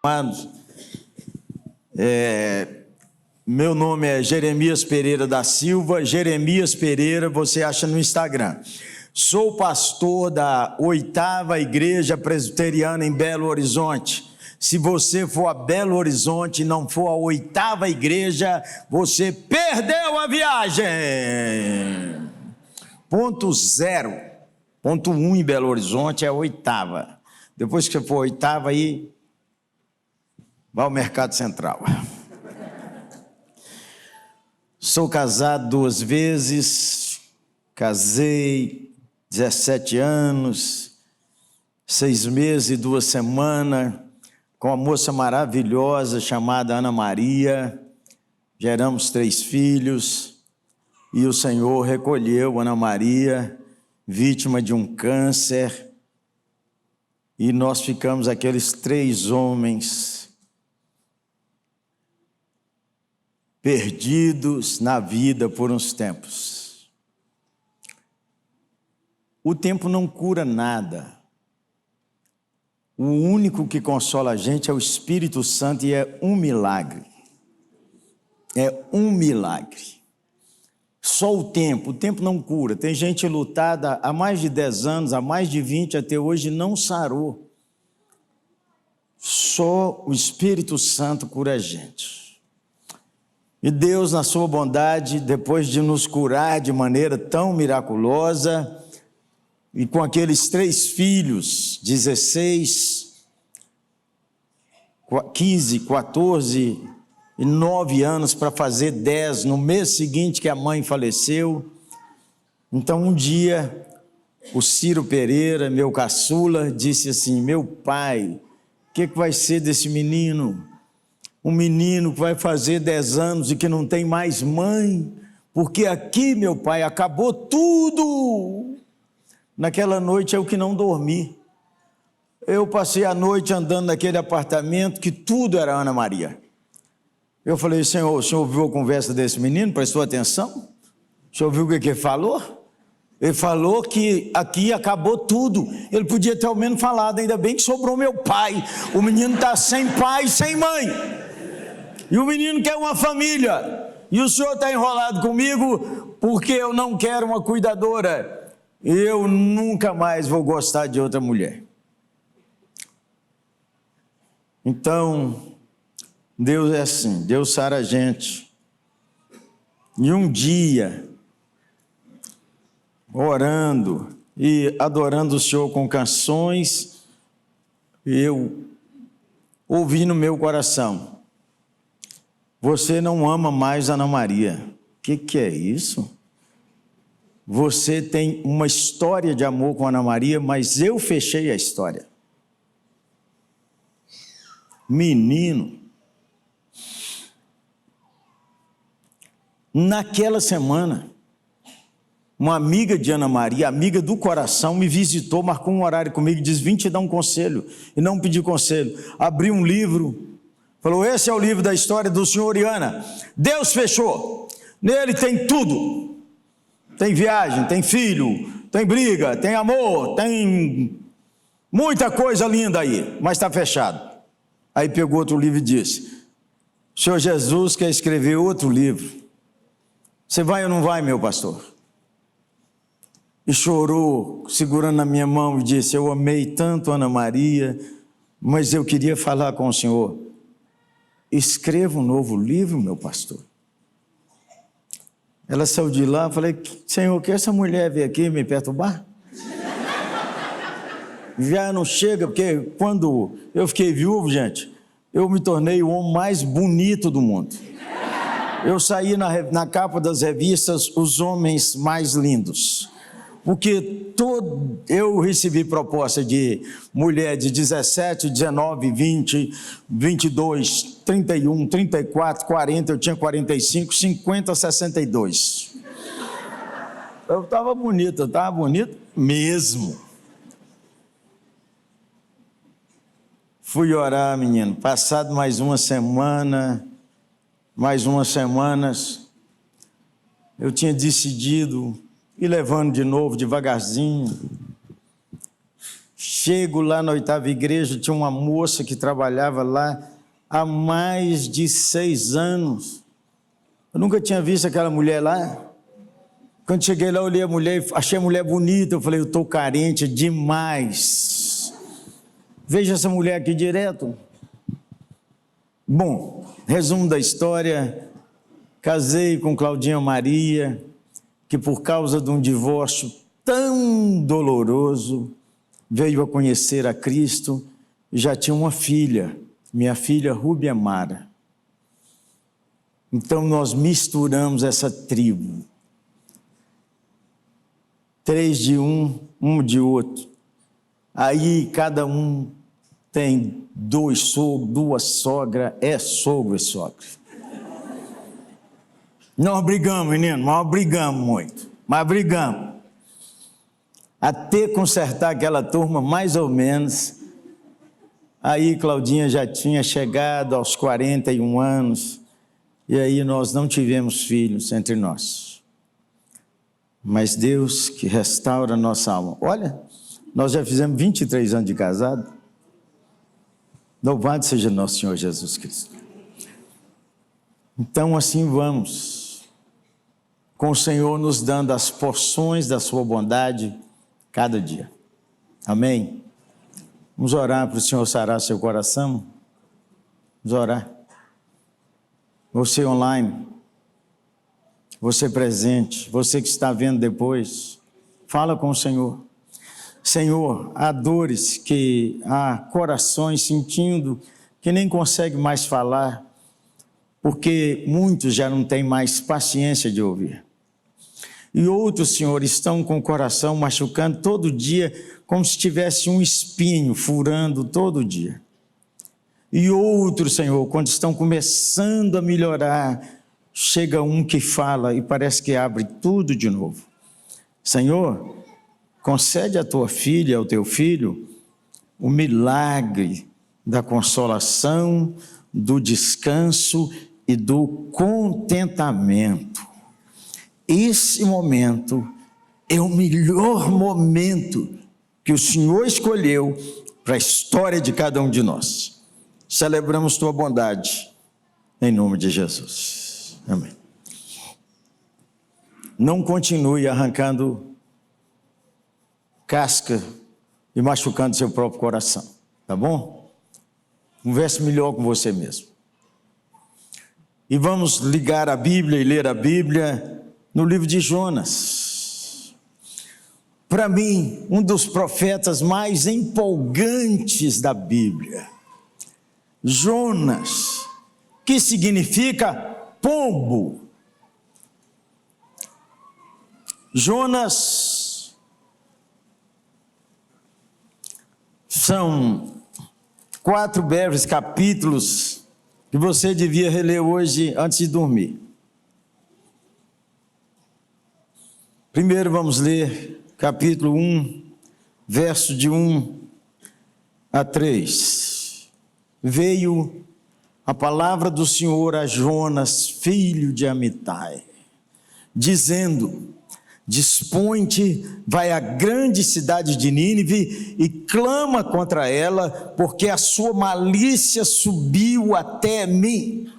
amados, meu nome é Jeremias Pereira da Silva, Jeremias Pereira, você acha no Instagram. Sou pastor da 8ª Igreja Presbiteriana em Belo Horizonte. Se você for a Belo Horizonte e não for a 8ª Igreja, você perdeu a viagem. Ponto 0. Ponto 1 em Belo Horizonte é a 8ª. Depois que você for a 8ª, aí vai ao Mercado Central. Sou casado 2 vezes, casei 17 anos, 6 meses e 2 semanas, com uma moça maravilhosa chamada Ana Maria. Geramos 3 filhos e o Senhor recolheu Ana Maria, vítima de um câncer, e nós ficamos aqueles 3 homens perdidos na vida por uns tempos. O tempo não cura nada. O único que consola a gente é o Espírito Santo e é um milagre. É um milagre. Só o tempo não cura. Tem gente lutada há mais de 10 anos, há mais de 20, até hoje não sarou. Só o Espírito Santo cura a gente. E Deus, na sua bondade, depois de nos curar de maneira tão miraculosa, e com aqueles 3 filhos, 16, 15, 14 e 9 anos, para fazer 10, no mês seguinte que a mãe faleceu. Então, um dia, o Ciro Pereira, meu caçula, disse assim: meu pai, o que vai ser desse menino? Um menino que vai fazer 10 anos e que não tem mais mãe, porque aqui, meu pai, acabou tudo. Naquela noite eu que não dormi. Eu passei a noite andando naquele apartamento que tudo era Ana Maria. Eu falei: Senhor, o senhor ouviu a conversa desse menino? Prestou atenção? O senhor ouviu o que ele falou? Ele falou que aqui acabou tudo. Ele podia ter ao menos falado: ainda bem que sobrou meu pai. O menino está sem pai e sem mãe. E o menino quer uma família. E o senhor está enrolado comigo porque eu não quero uma cuidadora. Eu nunca mais vou gostar de outra mulher. Então, Deus é assim, Deus sara a gente. E um dia, orando e adorando o Senhor com canções, eu ouvi no meu coração: você não ama mais Ana Maria. O que é isso? Você tem uma história de amor com Ana Maria, mas eu fechei a história. Menino, naquela semana, uma amiga de Ana Maria, amiga do coração, me visitou, marcou um horário comigo e disse: vim te dar um conselho. E não pedi conselho. Abri um livro, falou: esse é o livro da história do senhor e Ana. Deus fechou. Nele tem tudo. Tem viagem, tem filho, tem briga, tem amor, tem muita coisa linda aí, mas está fechado. Aí pegou outro livro e disse: o Senhor Jesus quer escrever outro livro. Você vai ou não vai, meu pastor? E chorou, segurando na minha mão, e disse: eu amei tanto Ana Maria, mas eu queria falar com o senhor. Escreva um novo livro, meu pastor. Ela saiu de lá, falei: Senhor, que essa mulher veio aqui me perturbar? Já não chega, porque quando eu fiquei viúvo, gente, eu me tornei o homem mais bonito do mundo. Eu saí na capa das revistas Os Homens Mais Lindos. Porque eu recebi proposta de mulher de 17, 19, 20, 22, 31, 34, 40, eu tinha 45, 50, 62. Eu estava bonito mesmo. Fui orar, menino. Passado mais umas semanas, eu tinha decidido ir levando de novo, devagarzinho. Chego lá na 8ª igreja, tinha uma moça que trabalhava lá há mais de 6 anos. Eu nunca tinha visto aquela mulher lá. Quando cheguei lá, olhei a mulher, achei a mulher bonita, eu falei, eu estou carente demais. Veja essa mulher aqui direto. Bom, resumo da história, casei com Claudinha Maria, que por causa de um divórcio tão doloroso, veio a conhecer a Cristo e já tinha uma filha, minha filha Rúbia Mara. Então nós misturamos essa tribo. 3 de um de outro. Aí cada um tem 2 sogros, 2 sogras, é sogro e sogra. Nós brigamos, menino, nós brigamos muito, mas brigamos. Até consertar aquela turma, mais ou menos. Aí Claudinha já tinha chegado aos 41 anos, e aí nós não tivemos filhos entre nós. Mas Deus que restaura a nossa alma. Olha, nós já fizemos 23 anos de casado. Louvado seja nosso Senhor Jesus Cristo. Então assim vamos, com o Senhor nos dando as porções da sua bondade cada dia. Amém? Vamos orar para o Senhor sarar seu coração? Vamos orar. Você online, você presente, você que está vendo depois, fala com o Senhor. Senhor, há dores, há corações sentindo que nem consegue mais falar, porque muitos já não têm mais paciência de ouvir. E outros, Senhor, estão com o coração machucando todo dia, como se tivesse um espinho furando todo dia. E outros, Senhor, quando estão começando a melhorar, chega um que fala e parece que abre tudo de novo. Senhor, concede à tua filha, ao teu filho, o milagre da consolação, do descanso e do contentamento. Esse momento é o melhor momento que o Senhor escolheu para a história de cada um de nós. Celebramos tua bondade, em nome de Jesus. Amém. Não continue arrancando casca e machucando seu próprio coração, tá bom? Converse melhor com você mesmo. E vamos ligar a Bíblia e ler a Bíblia no livro de Jonas. Para mim, um dos profetas mais empolgantes da Bíblia. Jonas, que significa pombo. Jonas são 4 breves capítulos que você devia reler hoje antes de dormir. Primeiro vamos ler capítulo 1, verso de 1 a 3. Veio a palavra do Senhor a Jonas, filho de Amitai, dizendo: dispõe-te, vai à grande cidade de Nínive e clama contra ela, porque a sua malícia subiu até mim.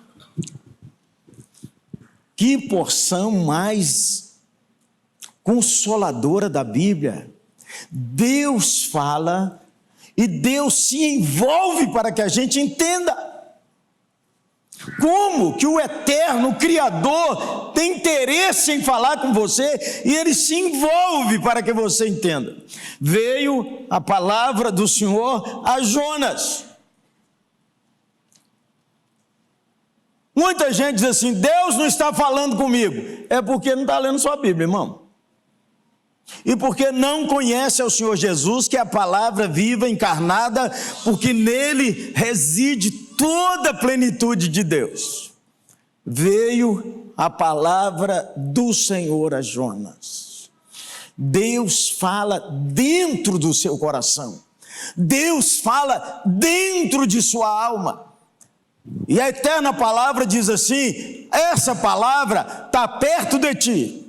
Que porção mais consoladora da Bíblia. Deus fala e Deus se envolve para que a gente entenda. Como que o eterno Criador tem interesse em falar com você e Ele se envolve para que você entenda. Veio a palavra do Senhor a Jonas. Muita gente diz assim: Deus não está falando comigo. É porque não está lendo sua Bíblia, irmão. E porque não conhece ao Senhor Jesus, que é a palavra viva, encarnada, porque nele reside toda a plenitude de Deus. Veio a palavra do Senhor a Jonas. Deus fala dentro do seu coração. Deus fala dentro de sua alma. E a eterna palavra diz assim: essa palavra está perto de ti.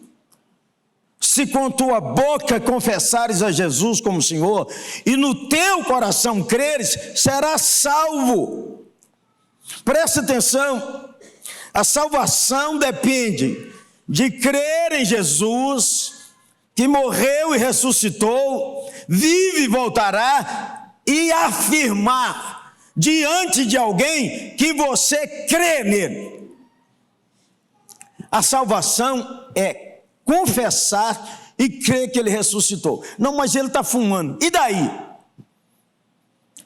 se com tua boca confessares a Jesus como Senhor, e no teu coração creres, serás salvo. Presta atenção, a salvação depende de crer em Jesus, que morreu e ressuscitou, vive e voltará, e afirmar diante de alguém que você crê nele. A salvação é confessar e crer que ele ressuscitou. Não, mas ele está fumando, e daí?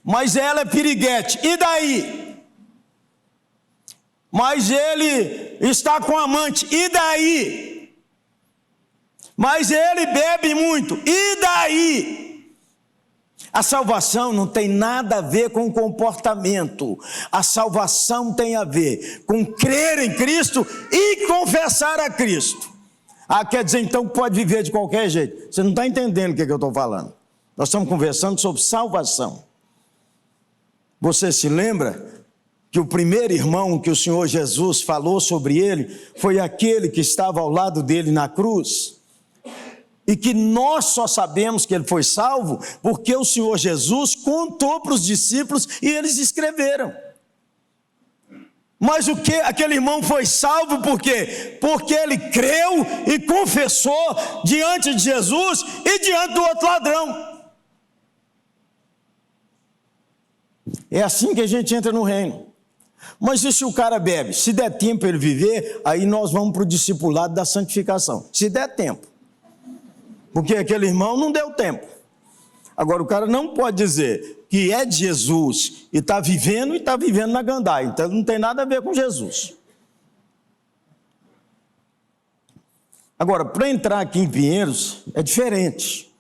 Mas ela é piriguete, e daí? Mas ele está com amante, e daí? Mas ele bebe muito, e daí? A salvação não tem nada a ver com comportamento. A salvação tem a ver com crer em Cristo e confessar a Cristo. Quer dizer então que pode viver de qualquer jeito. Você não está entendendo o que eu estou falando. Nós estamos conversando sobre salvação. Você se lembra que o primeiro irmão que o Senhor Jesus falou sobre ele foi aquele que estava ao lado dele na cruz? E que nós só sabemos que ele foi salvo porque o Senhor Jesus contou para os discípulos e eles escreveram. Mas o que? Aquele irmão foi salvo por quê? Porque ele creu e confessou diante de Jesus e diante do outro ladrão. É assim que a gente entra no reino. Mas e se o cara bebe? Se der tempo para ele viver, aí nós vamos para o discipulado da santificação. Se der tempo. Porque aquele irmão não deu tempo. Agora, o cara não pode dizer que é de Jesus e está vivendo na gandaia. Então, não tem nada a ver com Jesus. Agora, para entrar aqui em Pinheiros, é diferente.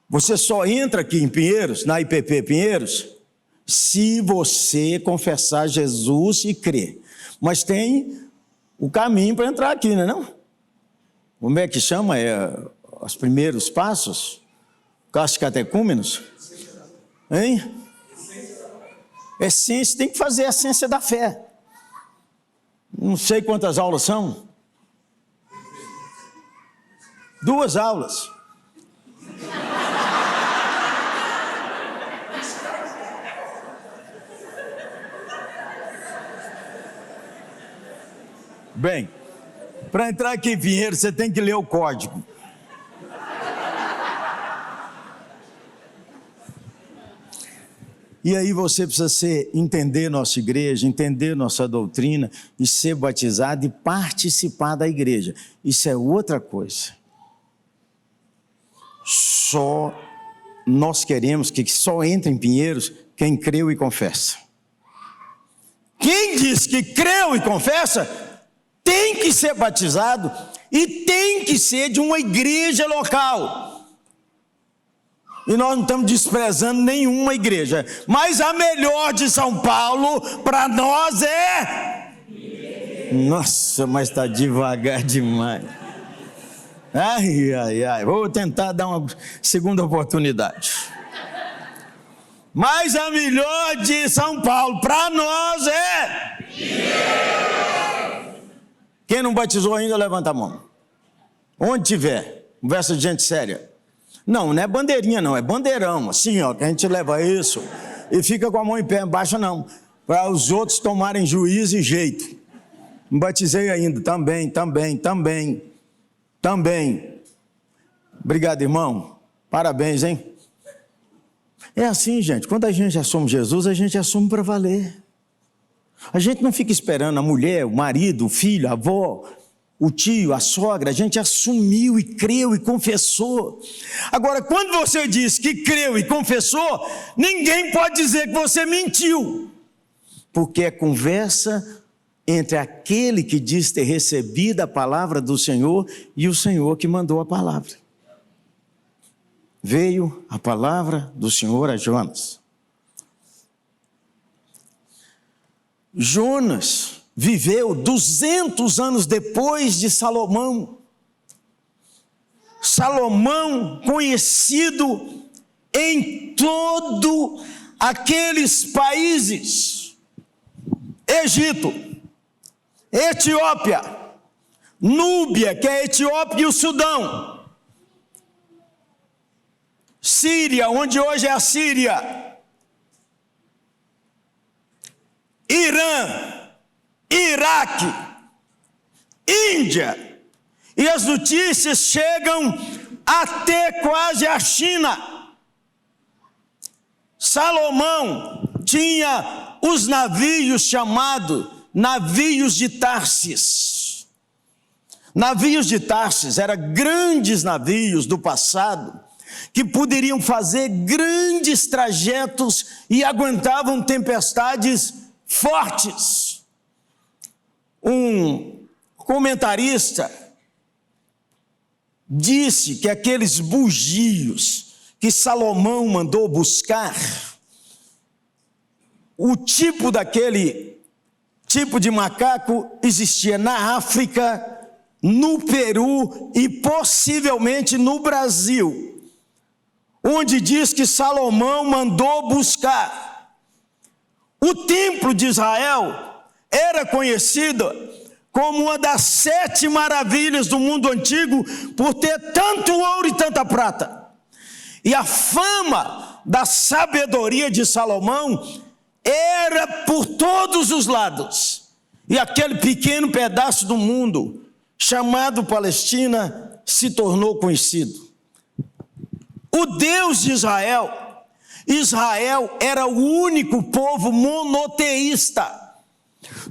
Você só entra aqui em Pinheiros, na IPP Pinheiros, se você confessar Jesus e crer. Mas tem o caminho para entrar aqui, não é não? Como é que chama? Os primeiros passos? Catecúmenos? Hein? Essência, tem que fazer a essência da fé. Não sei quantas aulas são. 2 aulas. Bem, para entrar aqui em Pinheiros, você tem que ler o código. E aí você precisa entender nossa igreja, entender nossa doutrina, e ser batizado e participar da igreja. Isso é outra coisa. Só nós queremos que só entre em Pinheiros quem creu e confessa. Quem diz que creu e confessa, tem que ser batizado e tem que ser de uma igreja local. E nós não estamos desprezando nenhuma igreja, mas a melhor de São Paulo para nós é... Nossa, mas está devagar demais. Ai, ai, ai, vou tentar dar uma segunda oportunidade. Mas a melhor de São Paulo para nós é... Quem não batizou ainda, levanta a mão. Onde tiver, conversa de gente séria. Não é bandeirinha não, é bandeirão, assim ó, que a gente leva isso e fica com a mão em pé, baixa não, para os outros tomarem juízo e jeito. Me batizei ainda, também. Obrigado, irmão, parabéns, hein? É assim, gente, quando a gente assume Jesus, a gente assume para valer. A gente não fica esperando a mulher, o marido, o filho, a avó, o tio, a sogra. A gente assumiu e creu e confessou. Agora, quando você diz que creu e confessou, ninguém pode dizer que você mentiu, porque é conversa entre aquele que diz ter recebido a palavra do Senhor e o Senhor que mandou a palavra. Veio a palavra do Senhor a Jonas. Jonas viveu 200 anos depois de Salomão. Salomão, conhecido em todo aqueles países: Egito, Etiópia, Núbia, que é a Etiópia e o Sudão. Síria, onde hoje é a Síria. Irã, Iraque, Índia. E as notícias chegam até quase a China. Salomão tinha os navios chamados navios de Tarsis. Navios de Tarsis eram grandes navios do passado que poderiam fazer grandes trajetos e aguentavam tempestades fortes. Um comentarista disse que aqueles bugios que Salomão mandou buscar, o tipo daquele tipo de macaco existia na África, no Peru e possivelmente no Brasil, onde diz que Salomão mandou buscar. O templo de Israel era conhecido como uma das 7 maravilhas do mundo antigo por ter tanto ouro e tanta prata. E a fama da sabedoria de Salomão era por todos os lados. E aquele pequeno pedaço do mundo chamado Palestina se tornou conhecido. O Deus de Israel era o único povo monoteísta.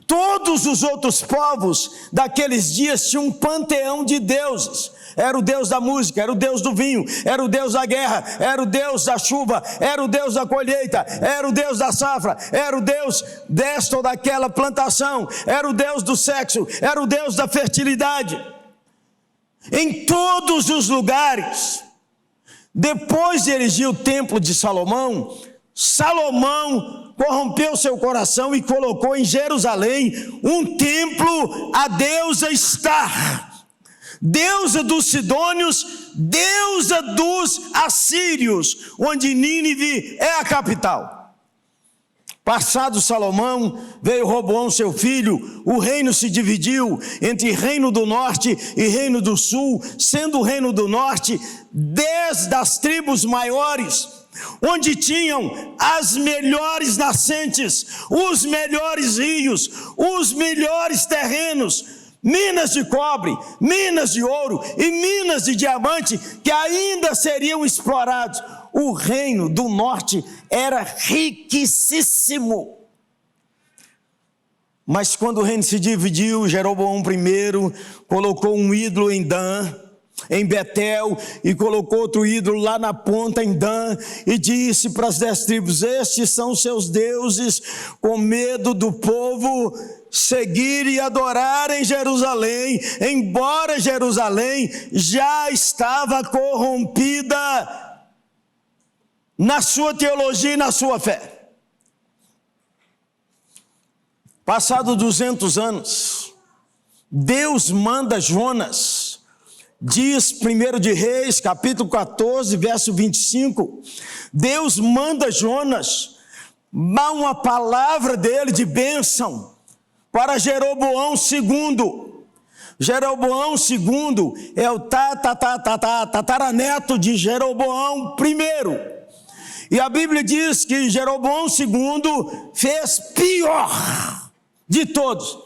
Todos os outros povos daqueles dias tinham um panteão de deuses. Era o Deus da música, era o Deus do vinho, era o Deus da guerra, era o Deus da chuva, era o Deus da colheita, era o Deus da safra, era o Deus desta ou daquela plantação, era o Deus do sexo, era o Deus da fertilidade. Em todos os lugares, depois de erigir o templo de Salomão, Salomão corrompeu seu coração e colocou em Jerusalém um templo à deusa Estar, deusa dos sidônios, deusa dos assírios, onde Nínive é a capital. Passado Salomão, veio Roboão seu filho, o reino se dividiu entre reino do norte e reino do sul, sendo o reino do norte 10 das tribos maiores, onde tinham as melhores nascentes, os melhores rios, os melhores terrenos, minas de cobre, minas de ouro e minas de diamante que ainda seriam explorados. O reino do norte era riquíssimo. Mas quando o reino se dividiu, Jeroboão I colocou um ídolo em Dan, em Betel, e colocou outro ídolo lá na ponta em Dan, e disse para as 10 tribos: estes são seus deuses, com medo do povo seguir e adorar em Jerusalém, embora Jerusalém já estava corrompida na sua teologia e na sua fé. Passado 200 anos, Deus manda Jonas. Diz 1 de Reis, capítulo 14, verso 25, Deus manda Jonas dar uma palavra dele de bênção para Jeroboão II. Jeroboão II é o tataraneto de Jeroboão I. E a Bíblia diz que Jeroboão II fez pior de todos.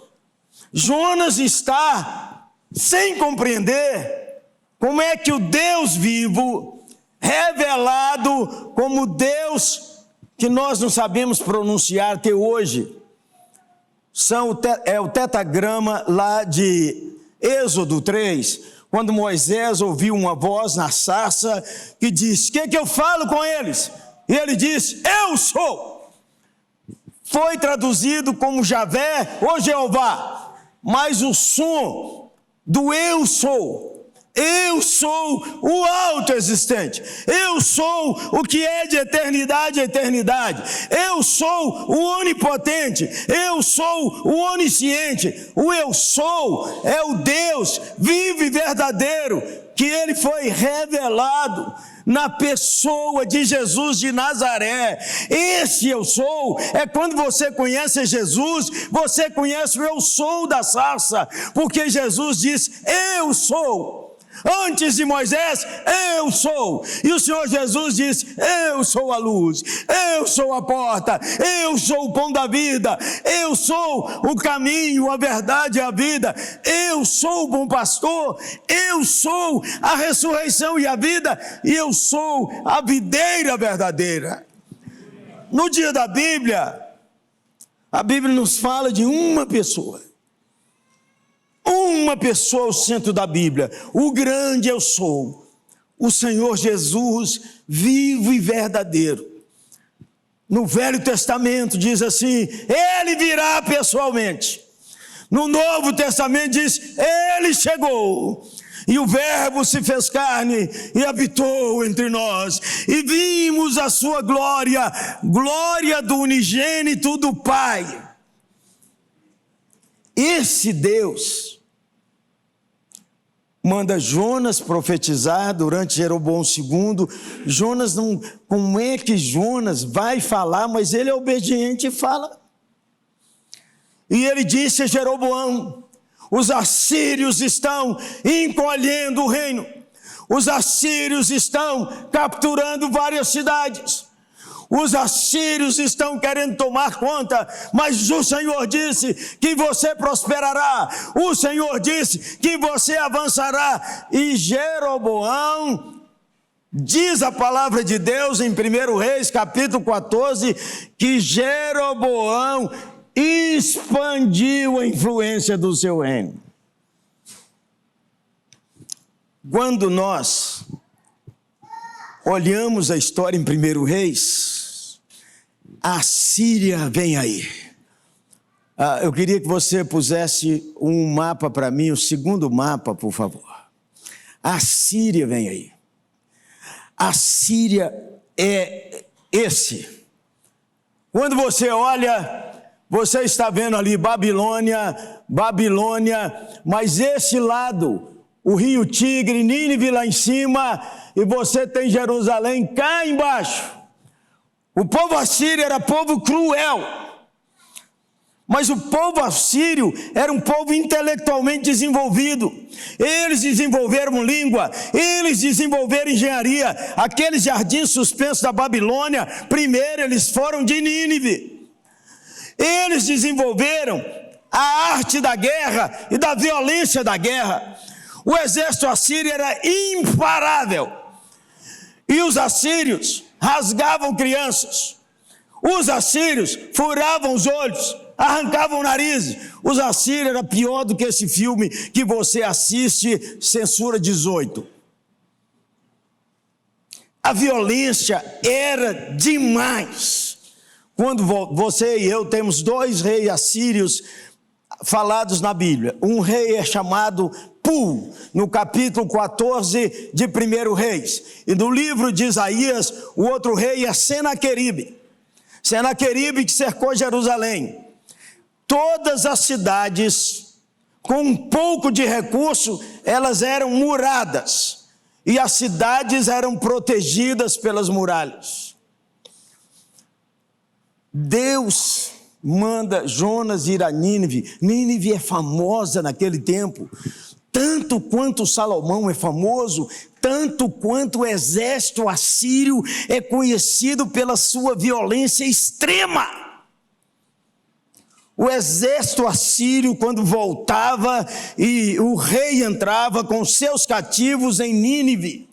Jonas está sem compreender como é que o Deus vivo, revelado como Deus que nós não sabemos pronunciar até hoje, é o tetagrama lá de Êxodo 3, quando Moisés ouviu uma voz na sarça que diz: o que eu falo com eles? E ele disse: eu sou. Foi traduzido como Javé ou Jeová, mas o som do eu sou o autoexistente, eu sou o que é de eternidade a eternidade, eu sou o onipotente, eu sou o onisciente, o eu sou é o Deus vivo e verdadeiro, que ele foi revelado na pessoa de Jesus de Nazaré. Esse eu sou, é quando você conhece Jesus, você conhece o eu sou da sarça, porque Jesus diz, eu sou. Antes de Moisés, eu sou. E o Senhor Jesus diz, eu sou a luz, eu sou a porta, eu sou o pão da vida, eu sou o caminho, a verdade e a vida, eu sou o bom pastor, eu sou a ressurreição e a vida, e eu sou a videira verdadeira. No dia da Bíblia, a Bíblia nos fala de uma pessoa. Uma pessoa ao centro da Bíblia, o grande eu sou, o Senhor Jesus, vivo e verdadeiro. No Velho Testamento diz assim, ele virá pessoalmente. No Novo Testamento diz, ele chegou. E o Verbo se fez carne e habitou entre nós. E vimos a sua glória, glória do unigênito do Pai. Esse Deus manda Jonas profetizar durante Jeroboão II. Jonas não, como é que Jonas vai falar, mas ele é obediente e fala. E ele disse a Jeroboão, os assírios estão encolhendo o reino, os assírios estão capturando várias cidades, os assírios estão querendo tomar conta, mas o Senhor disse que você prosperará, o Senhor disse que você avançará. E Jeroboão, diz a palavra de Deus em 1 Reis capítulo 14, que Jeroboão expandiu a influência do seu reino. Quando nós olhamos a história em 1 Reis, a Síria vem aí. Eu queria que você pusesse um mapa para mim, o segundo mapa, por favor. A Síria vem aí. A Síria é esse. Quando você olha, você está vendo ali Babilônia, mas esse lado, o rio Tigre, Nínive lá em cima, e você tem Jerusalém cá embaixo. O povo assírio era povo cruel, mas o povo assírio era um povo intelectualmente desenvolvido. Eles desenvolveram língua, eles desenvolveram engenharia. Aqueles jardins suspensos da Babilônia, primeiro eles foram de Nínive. Eles desenvolveram a arte da guerra e da violência da guerra. O exército assírio era imparável. E os assírios rasgavam crianças. Os assírios furavam os olhos, arrancavam o nariz. Os assírios era pior do que esse filme que você assiste, Censura 18. A violência era demais. Quando você e eu temos dois reis assírios falados na Bíblia. Um rei é chamado Pul, no capítulo 14 de 1 Reis. E no livro de Isaías, o outro rei é Senaqueribe. Senaqueribe que cercou Jerusalém. Todas as cidades, com um pouco de recurso, elas eram muradas. E as cidades eram protegidas pelas muralhas. Deus manda Jonas ir a Nínive. Nínive é famosa naquele tempo, tanto quanto Salomão é famoso, tanto quanto o exército assírio é conhecido pela sua violência extrema. O exército assírio, quando voltava e o rei entrava com seus cativos em Nínive,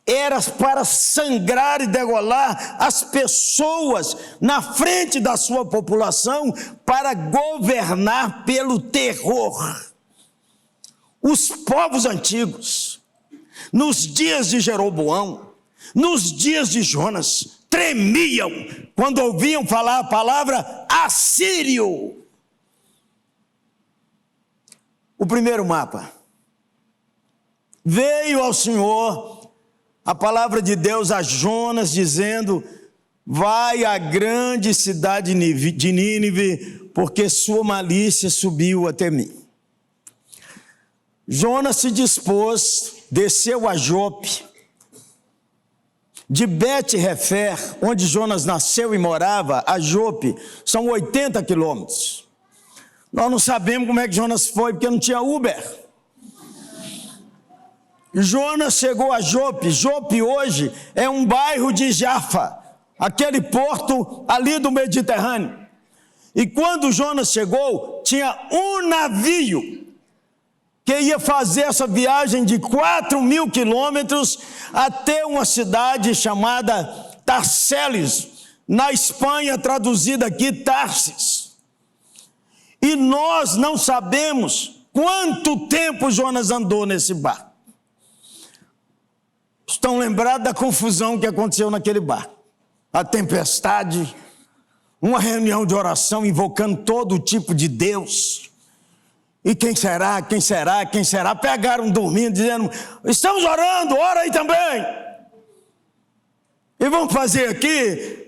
era para sangrar e degolar as pessoas na frente da sua população, para governar pelo terror. Os povos antigos, nos dias de Jeroboão, nos dias de Jonas, tremiam quando ouviam falar a palavra assírio. O primeiro mapa. Veio ao Senhor a palavra de Deus a Jonas, dizendo: vai à grande cidade de Nínive, porque sua malícia subiu até mim. Jonas se dispôs desceu a Jope. De Bet-Refer, onde Jonas nasceu e morava, a Jope, são 80 quilômetros. Nós não sabemos como é que Jonas foi, porque não tinha Uber. Jonas chegou a Jope. Jope hoje é um bairro de Jafa, aquele porto ali do Mediterrâneo. E quando Jonas chegou, tinha um navio que ia fazer essa viagem de 4.000 quilômetros até uma cidade chamada Tarsélis, na Espanha, traduzida aqui, Tarsis. E nós não sabemos quanto tempo Jonas andou nesse barco. Estão lembrados da confusão que aconteceu naquele barco? A tempestade, uma reunião de oração invocando todo tipo de Deus. E quem será, quem será, quem será? Pegaram dormindo, dizendo, estamos orando, ora aí também. E vamos fazer aqui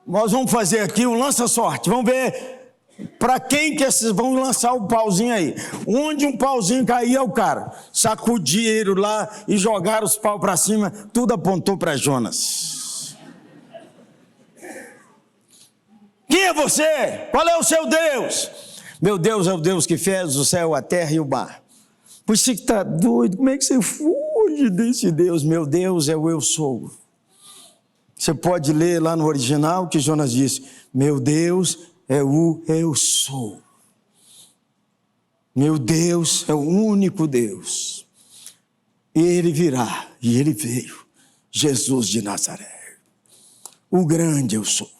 nós vamos fazer aqui um lança-sorte. Vamos ver para quem que esses vão lançar o pauzinho aí. Onde um pauzinho caía, o cara sacudiram lá e jogaram os paus para cima. Tudo apontou para Jonas. Quem é você? Qual é o seu Deus? Meu Deus é o Deus que fez o céu, a terra e o mar. Você que está doido, como é que você fuge desse Deus? Meu Deus é o eu sou. Você pode ler lá no original que Jonas disse, meu Deus é o eu sou. Meu Deus é o único Deus. Ele virá, e ele veio, Jesus de Nazaré, o grande eu sou.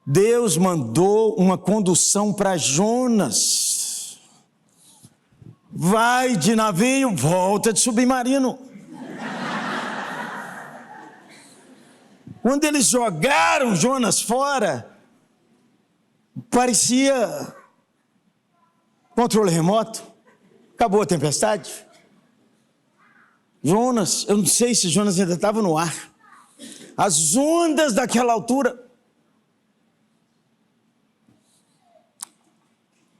Deus mandou uma condução para Jonas. Vai de navio, volta de submarino. Quando eles jogaram Jonas fora, parecia controle remoto. Acabou a tempestade. Jonas, eu não sei se Jonas ainda estava no ar. As ondas daquela altura.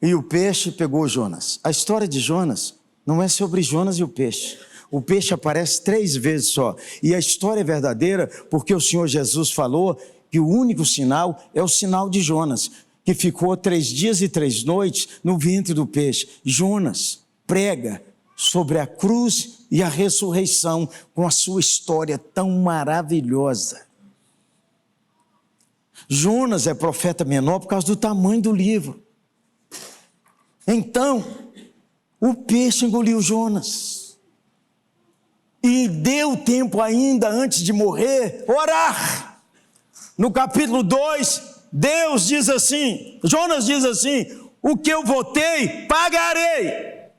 E o peixe pegou Jonas. A história de Jonas não é sobre Jonas e o peixe. O peixe aparece 3 vezes só. E a história é verdadeira porque o Senhor Jesus falou que o único sinal é o sinal de Jonas, que ficou 3 dias e 3 noites no ventre do peixe. Jonas prega sobre a cruz e a ressurreição com a sua história tão maravilhosa. Jonas é profeta menor por causa do tamanho do livro. Então, o peixe engoliu Jonas. E deu tempo ainda, antes de morrer, orar. No capítulo 2, Deus diz assim, Jonas diz assim, o que eu votei, pagarei.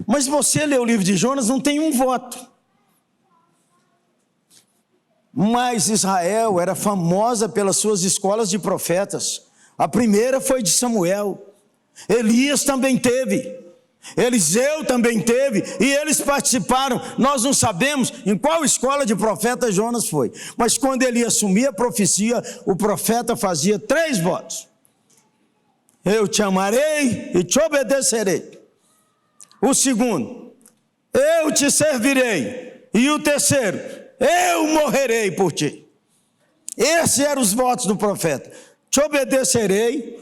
Mas se você ler o livro de Jonas, não tem um voto. Mas Israel era famosa pelas suas escolas de profetas. A primeira foi de Samuel. Elias também teve, Eliseu também teve, e eles participaram. Nós não sabemos em qual escola de profeta Jonas foi, mas quando ele assumia a profecia, o profeta fazia 3 votos: eu te amarei e te obedecerei. O segundo, eu te servirei. E o terceiro, eu morrerei por ti. Esses eram os votos do profeta: te obedecerei,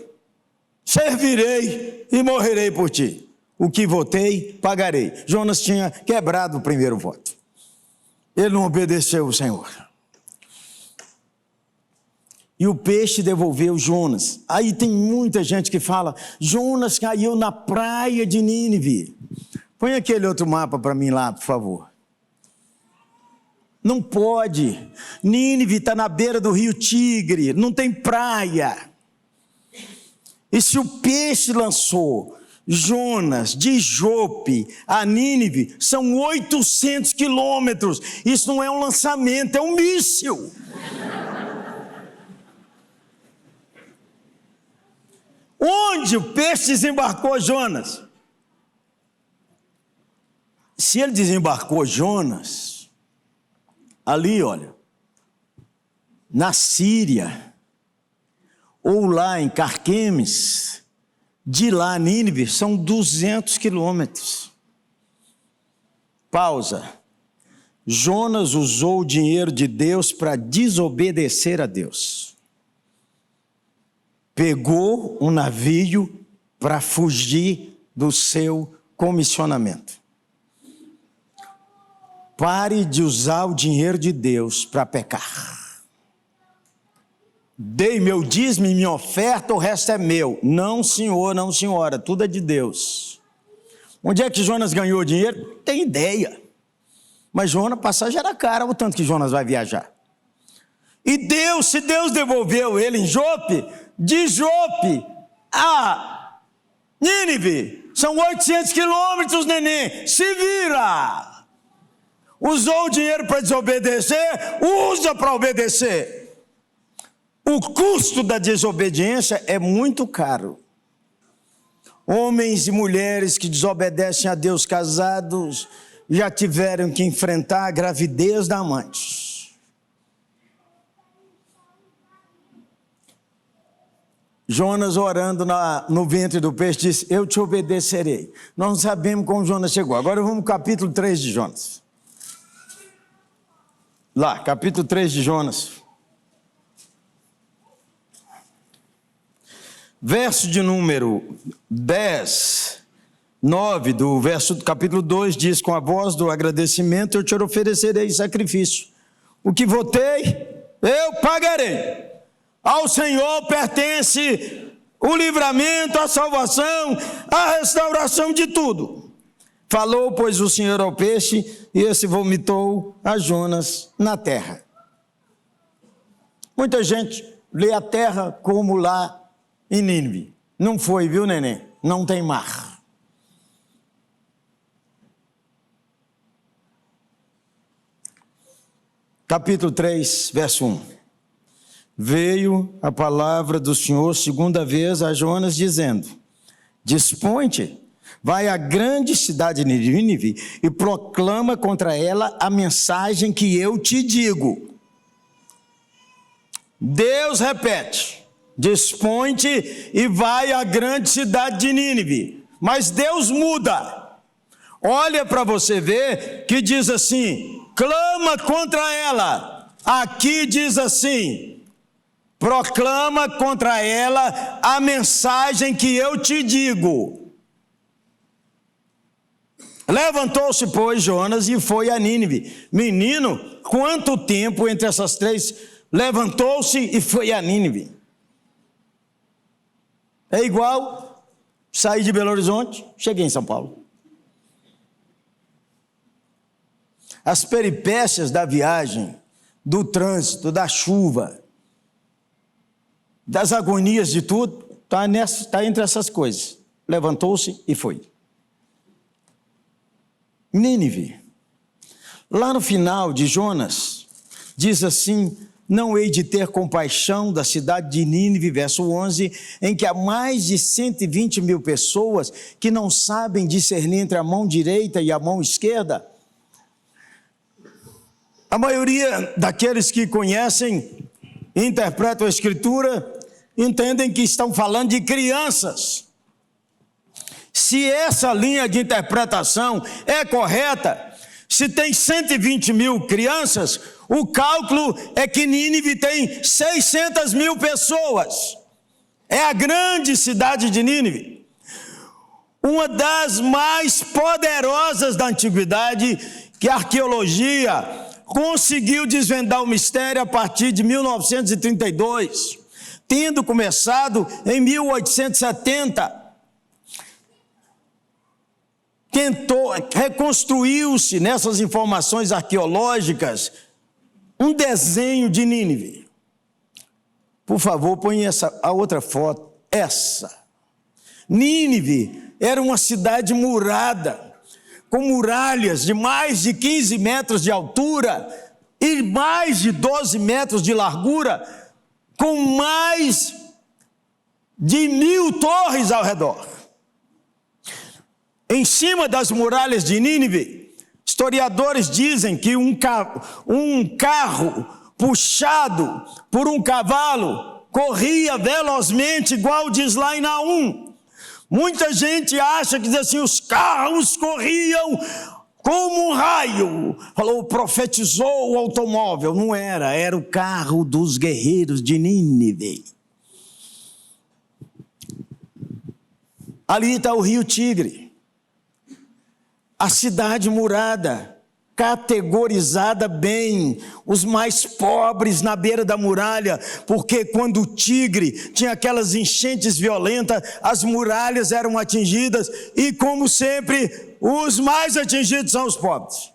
servirei e morrerei por ti. O que votei, pagarei. Jonas tinha quebrado o primeiro voto. Ele não obedeceu o Senhor. E o peixe devolveu Jonas. Aí tem muita gente que fala, Jonas caiu na praia de Nínive. Põe aquele outro mapa para mim lá, por favor. Não pode. Nínive está na beira do rio Tigre, não tem praia. E se o peixe lançou Jonas de Jope a Nínive, são 800 quilômetros. Isso não é um lançamento, é um míssil. Onde o peixe desembarcou Jonas? Se ele desembarcou Jonas, ali, olha, na Síria, ou lá em Carquemes, de lá a Nínive, são 200 quilômetros. Pausa. Jonas usou o dinheiro de Deus para desobedecer a Deus. Pegou um navio para fugir do seu comissionamento. Pare de usar o dinheiro de Deus para pecar. Dei meu dízimo e minha oferta, o resto é meu. Não, senhor, não, senhora, tudo é de Deus. Onde é que Jonas ganhou dinheiro? Não tem ideia. Mas Jonas, a passagem era cara, o tanto que Jonas vai viajar. E Deus, se Deus devolveu ele em Jope, de Jope a Nínive, são 800 quilômetros, neném, se vira. Usou o dinheiro para desobedecer, usa para obedecer. O custo da desobediência é muito caro. Homens e mulheres que desobedecem a Deus casados já tiveram que enfrentar a gravidez da amante. Jonas, orando no ventre do peixe, disse: eu te obedecerei. Nós não sabemos como Jonas chegou. Agora vamos ao capítulo 3 de Jonas. Lá, capítulo 3 de Jonas. Verso de número 10, 9 do verso do capítulo 2 diz: com a voz do agradecimento eu te oferecerei sacrifício. O que votei, eu pagarei. Ao Senhor pertence o livramento, a salvação, a restauração de tudo. Falou, pois, o Senhor ao peixe, e esse vomitou a Jonas na terra. Muita gente lê a terra como lá em Nínive. Não foi, viu, neném? Não tem mar. Capítulo 3, verso 1. Veio a palavra do Senhor segunda vez a Jonas, dizendo: dispõe-te, vai à grande cidade de Nínive e proclama contra ela a mensagem que eu te digo. Deus repete: dispõe-te e vai à grande cidade de Nínive. Mas Deus muda. Olha para você ver que diz assim: clama contra ela. Aqui diz assim: proclama contra ela a mensagem que eu te digo. Levantou-se, pois, Jonas e foi a Nínive. Menino, quanto tempo entre essas três? Levantou-se e foi a Nínive. É igual sair de Belo Horizonte, cheguei em São Paulo. As peripécias da viagem, do trânsito, da chuva, das agonias de tudo, está entre essas coisas. Levantou-se e foi. Nínive. Lá no final de Jonas, diz assim: não hei de ter compaixão da cidade de Nínive, verso 11, em que há mais de 120 mil pessoas que não sabem discernir entre a mão direita e a mão esquerda. A maioria daqueles que conhecem e interpretam a Escritura entendem que estão falando de crianças. Se essa linha de interpretação é correta, se tem 120 mil crianças, o cálculo é que Nínive tem 600 mil pessoas. É a grande cidade de Nínive. Uma das mais poderosas da antiguidade, que a arqueologia conseguiu desvendar o mistério a partir de 1932, tendo começado em 1870. Reconstruiu-se nessas informações arqueológicas um desenho de Nínive. Por favor, põe a outra foto, essa. Nínive era uma cidade murada, com muralhas de mais de 15 metros de altura e mais de 12 metros de largura, com mais de 1000 torres ao redor. Em cima das muralhas de Nínive, historiadores dizem que um carro puxado por um cavalo corria velozmente, igual diz lá em Naum. Muita gente acha que diz assim, os carros corriam como um raio. Falou, profetizou o automóvel. Não era, era o carro dos guerreiros de Nínive. Ali está o rio Tigre. A cidade murada, categorizada bem, os mais pobres na beira da muralha, porque quando o Tigre tinha aquelas enchentes violentas, as muralhas eram atingidas, e como sempre, os mais atingidos são os pobres.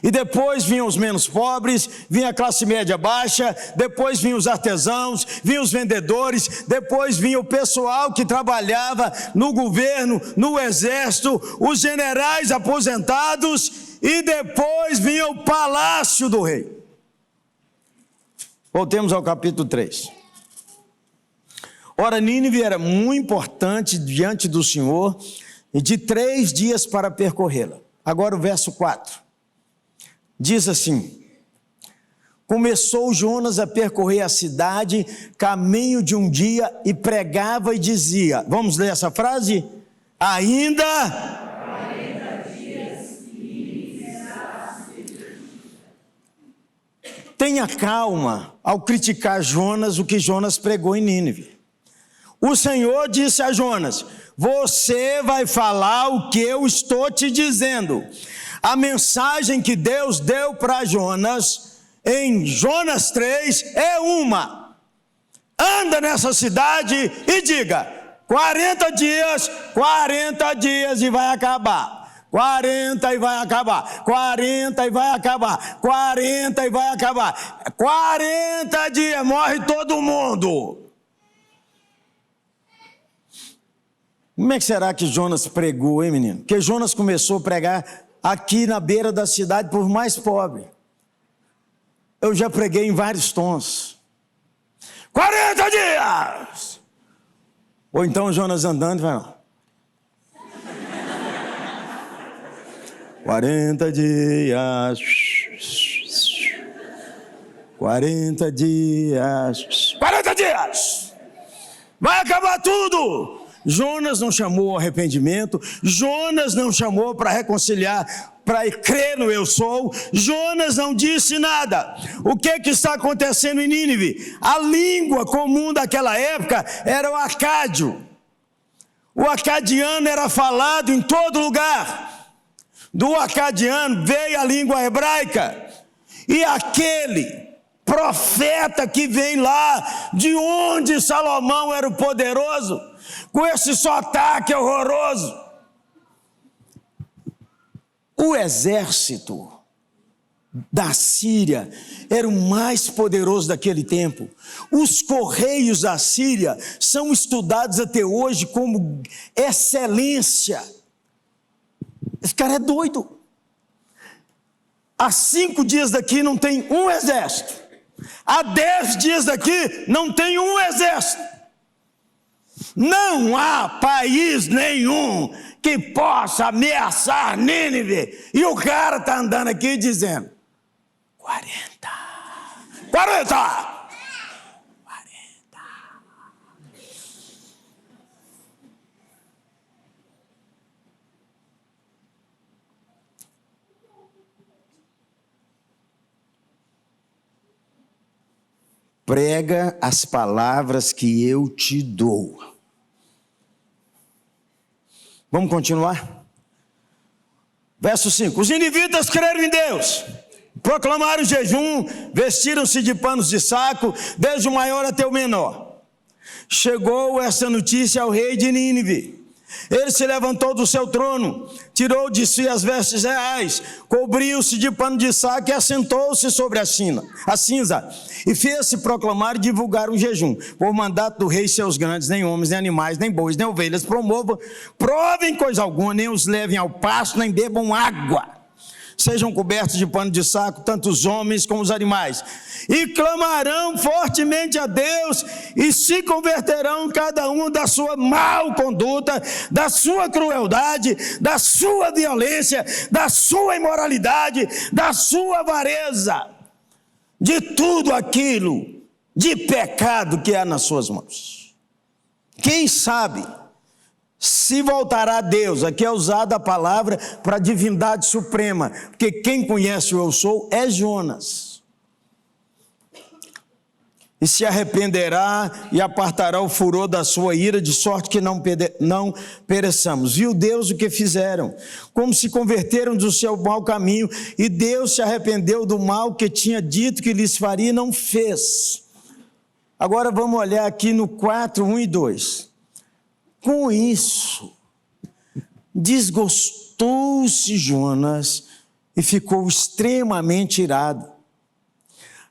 E depois vinham os menos pobres, vinha a classe média baixa, depois vinham os artesãos, vinham os vendedores, depois vinha o pessoal que trabalhava no governo, no exército, os generais aposentados, e depois vinha o palácio do rei. Voltemos ao capítulo 3. Ora, Nínive era muito importante diante do Senhor, e de 3 dias para percorrê-la. Agora o verso 4. Diz assim: começou Jonas a percorrer a cidade, caminho de um dia, e pregava e dizia, vamos ler essa frase? Ainda 40 dias e tenha calma ao criticar Jonas, o que Jonas pregou em Nínive. O Senhor disse a Jonas, você vai falar o que eu estou te dizendo. A mensagem que Deus deu para Jonas, em Jonas 3, é uma: anda nessa cidade e diga, 40 dias e vai acabar, 40 e vai acabar, 40 e vai acabar, 40 e vai acabar, 40 dias, morre todo mundo. Como é que será que Jonas pregou, hein, menino? Porque Jonas começou a pregar aqui na beira da cidade, por mais pobre. Eu já preguei em vários tons. 40 dias! Ou então Jonas andando e vai, 40 dias. 40 dias. 40 dias! Vai acabar tudo! Jonas não chamou ao arrependimento, Jonas não chamou para reconciliar, para crer no eu sou, Jonas não disse nada. O que está acontecendo em Nínive? A língua comum daquela época era o acádio. O acadiano era falado em todo lugar. Do acadiano veio a língua hebraica. E aquele profeta que vem lá, de onde Salomão era o poderoso, com esse sotaque horroroso. O exército da Síria era o mais poderoso daquele tempo. Os correios da Síria são estudados até hoje como excelência. Esse cara é doido. Há 5 dias daqui não tem um exército. Há 10 dias daqui não tem um exército. Não há país nenhum que possa ameaçar Nínive. E o cara está andando aqui dizendo, 40. Prega as palavras que eu te dou. Vamos continuar? Verso 5. Os ninivitas creram em Deus, proclamaram jejum, vestiram-se de panos de saco, desde o maior até o menor. Chegou essa notícia ao rei de Nínive. Ele se levantou do seu trono, tirou de si as vestes reais, cobriu-se de pano de saco e assentou-se sobre a cinza, e fez-se proclamar e divulgar um jejum. Por mandato do rei, seus grandes, nem homens, nem animais, nem bois, nem ovelhas provem coisa alguma, nem os levem ao pasto, nem bebam água. Sejam cobertos de pano de saco, tanto os homens como os animais, e clamarão fortemente a Deus, e se converterão cada um da sua mal conduta, da sua crueldade, da sua violência, da sua imoralidade, da sua avareza, de tudo aquilo de pecado que há nas suas mãos. Quem sabe se voltará a Deus? Aqui é usada a palavra para a divindade suprema, porque quem conhece o eu sou é Jonas. E se arrependerá e apartará o furor da sua ira, de sorte que não pereçamos. Viu Deus o que fizeram? Como se converteram do seu mau caminho, e Deus se arrependeu do mal que tinha dito que lhes faria e não fez. Agora vamos olhar aqui no 4, 1 e 2. Com isso, desgostou-se Jonas e ficou extremamente irado.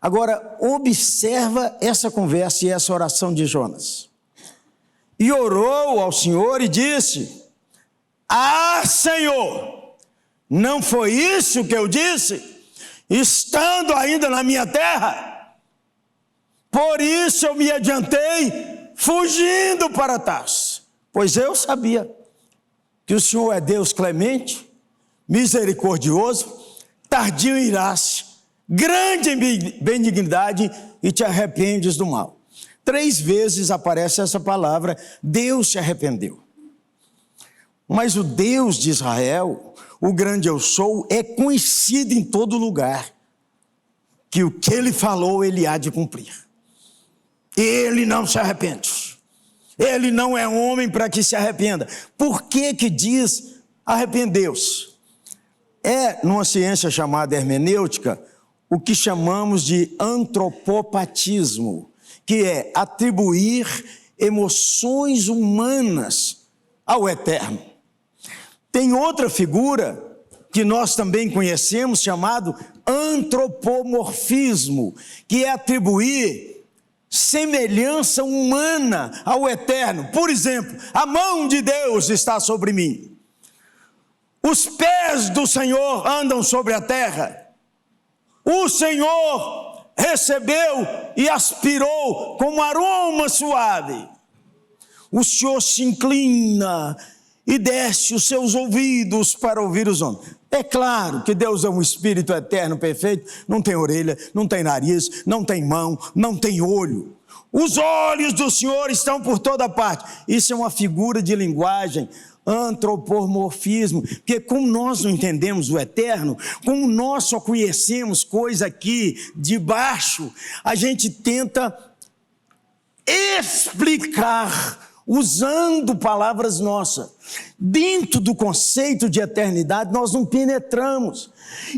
Agora, observa essa conversa e essa oração de Jonas. E orou ao Senhor e disse: Ah, Senhor, não foi isso que eu disse, estando ainda na minha terra? Por isso eu me adiantei, fugindo para Tarso, pois eu sabia que o Senhor é Deus clemente, misericordioso, tardio em irar-se, grande em benignidade, e te arrependes do mal. 3 vezes aparece essa palavra, Deus se arrependeu. Mas o Deus de Israel, o grande eu sou, é conhecido em todo lugar, que o que ele falou, ele há de cumprir. Ele não se arrepende. Ele não é homem para que se arrependa. Por que que diz arrependeu-se? É, numa ciência chamada hermenêutica, o que chamamos de antropopatismo, que é atribuir emoções humanas ao eterno. Tem outra figura que nós também conhecemos, chamado antropomorfismo, que é atribuir semelhança humana ao eterno. Por exemplo, a mão de Deus está sobre mim. Os pés do Senhor andam sobre a terra. O Senhor recebeu e aspirou com um aroma suave. O Senhor se inclina e desce os seus ouvidos para ouvir os homens. É claro que Deus é um Espírito eterno, perfeito, não tem orelha, não tem nariz, não tem mão, não tem olho. Os olhos do Senhor estão por toda parte. Isso é uma figura de linguagem, antropomorfismo, porque como nós não entendemos o eterno, como nós só conhecemos coisa aqui de baixo, a gente tenta explicar usando palavras nossas. Dentro do conceito de eternidade nós não penetramos.